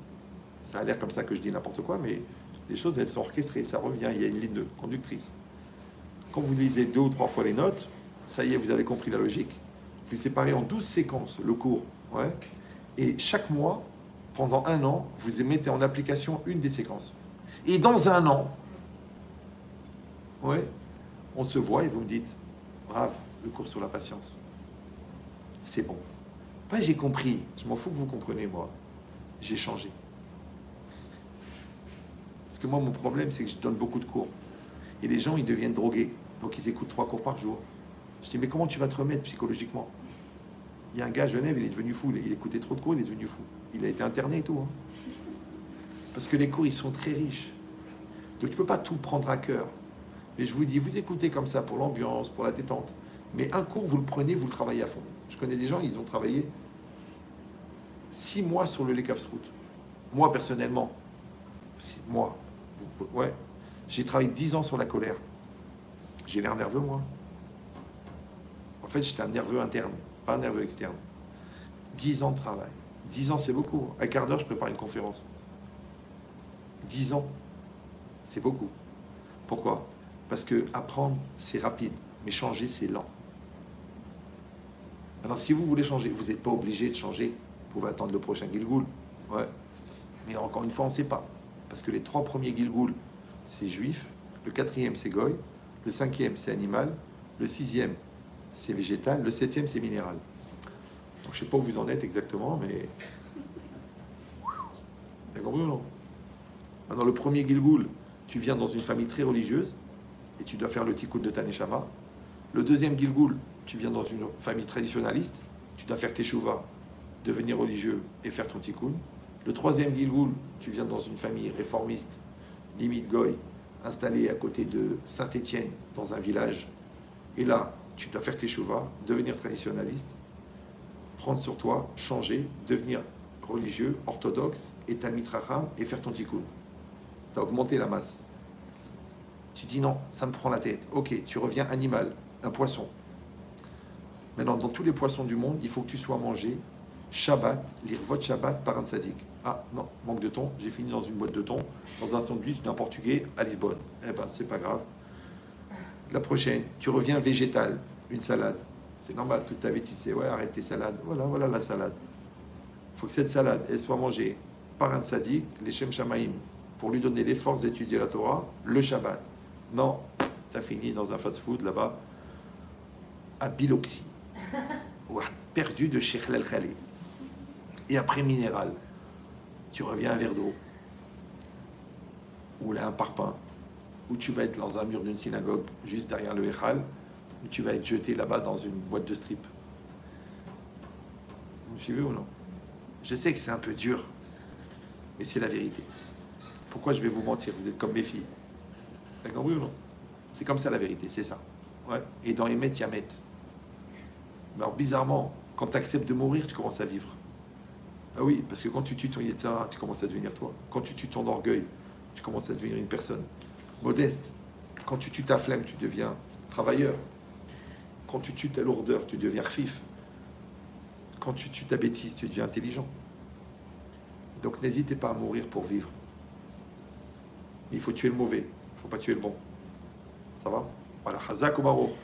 ça a l'air comme ça que je dis n'importe quoi, mais les choses, elles sont orchestrées, ça revient, il y a une ligne de conductrice. Quand vous lisez 2 ou 3 fois les notes, ça y est, vous avez compris la logique. Vous séparez en 12 séquences le cours. Ouais. Et chaque mois, pendant 1 an, vous mettez en application une des séquences. Et dans 1 an, ouais, on se voit et vous me dites, brave, le cours sur la patience. C'est bon. Pas j'ai compris, je m'en fous que vous compreniez, moi. J'ai changé. Parce que moi, mon problème, c'est que je donne beaucoup de cours. Et les gens, ils deviennent drogués. Donc, ils écoutent 3 cours par jour. Je dis, mais comment tu vas te remettre psychologiquement? Il y a un gars à Genève, il est devenu fou. Il écoutait trop de cours, il est devenu fou. Il a été interné et tout. Hein. Parce que les cours, ils sont très riches. Donc, tu ne peux pas tout prendre à cœur. Mais je vous dis, vous écoutez comme ça pour l'ambiance, pour la détente. Mais un cours, vous le prenez, vous le travaillez à fond. Je connais des gens, ils ont travaillé 6 mois sur le Lekavsrout. Moi, personnellement, moi, ouais, j'ai travaillé 10 ans sur la colère. J'ai l'air nerveux, moi. En fait, j'étais un nerveux interne, pas un nerveux externe. 10 ans de travail. 10 ans, c'est beaucoup. Un quart d'heure, je prépare une conférence. 10 ans, c'est beaucoup. Pourquoi? Parce que apprendre, c'est rapide, mais changer, c'est lent. Alors, si vous voulez changer, vous n'êtes pas obligé de changer. Vous pouvez attendre le prochain Gilgoul. Ouais. Mais encore une fois, on ne sait pas. Parce que les 3 premiers Gilgoul, c'est juif. Le 4e, c'est goy. Le 5e, c'est animal. Le 6e, c'est végétal. Le 7e, c'est minéral. Donc, je ne sais pas où vous en êtes exactement, mais... T'as compris ou non? Maintenant, le premier Gilgoul, tu viens dans une famille très religieuse et tu dois faire le tikkun de ta neshama. Le deuxième Gilgoul, tu viens dans une famille traditionnaliste, tu dois faire teshuva, devenir religieux et faire ton tikkun. Le troisième Gilgoul, tu viens dans une famille réformiste, limite goy, installée à côté de Saint-Étienne, dans un village. Et là, tu dois faire teshuva, devenir traditionnaliste, prendre sur toi, changer, devenir religieux, orthodoxe, et talmid chacham, et faire ton tikkun. Tu as augmenté la masse. Tu dis non, ça me prend la tête. Ok, tu reviens animal, un poisson. Maintenant, dans tous les poissons du monde, il faut que tu sois mangé Shabbat, l'irvot Shabbat par un tzaddik. Ah non, manque de thon, j'ai fini dans une boîte de thon, dans un sandwich d'un portugais à Lisbonne. Eh ben, c'est pas grave. La prochaine, tu reviens végétal, une salade. C'est normal, toute ta vie, tu sais, ouais, arrête tes salades. Voilà la salade. Il faut que cette salade, elle soit mangée par un tzaddik, les Shem Shamaim, pour lui donner les forces d'étudier la Torah, le Shabbat. Non, tu as fini dans un fast-food là-bas, à Biloxi, ou perdu de Sheikh El Khalid. Et après minéral, tu reviens à un verre d'eau, ou là un parpaing, ou tu vas être dans un mur d'une synagogue, juste derrière le Echal, ou tu vas être jeté là-bas dans une boîte de strip. Vous me suivez ou non? Je sais que c'est un peu dur, Mais c'est la vérité. Pourquoi je vais vous mentir? Vous êtes comme mes filles. T'as compris ou non? C'est comme ça la vérité, c'est ça. Ouais. Et dans Emet, il y a Met. Mais alors bizarrement, quand tu acceptes de mourir, tu commences à vivre. Ah oui, parce que quand tu tues ton Yetzirah, tu commences à devenir toi. Quand tu tues ton orgueil, tu commences à devenir une personne modeste. Quand tu tues ta flemme, tu deviens travailleur. Quand tu tues ta lourdeur, tu deviens fif. Quand tu tues ta bêtise, tu deviens intelligent. Donc n'hésitez pas à mourir pour vivre. Mais il faut tuer le mauvais, il ne faut pas tuer le bon. Ça va? Voilà, Hazak Omaro.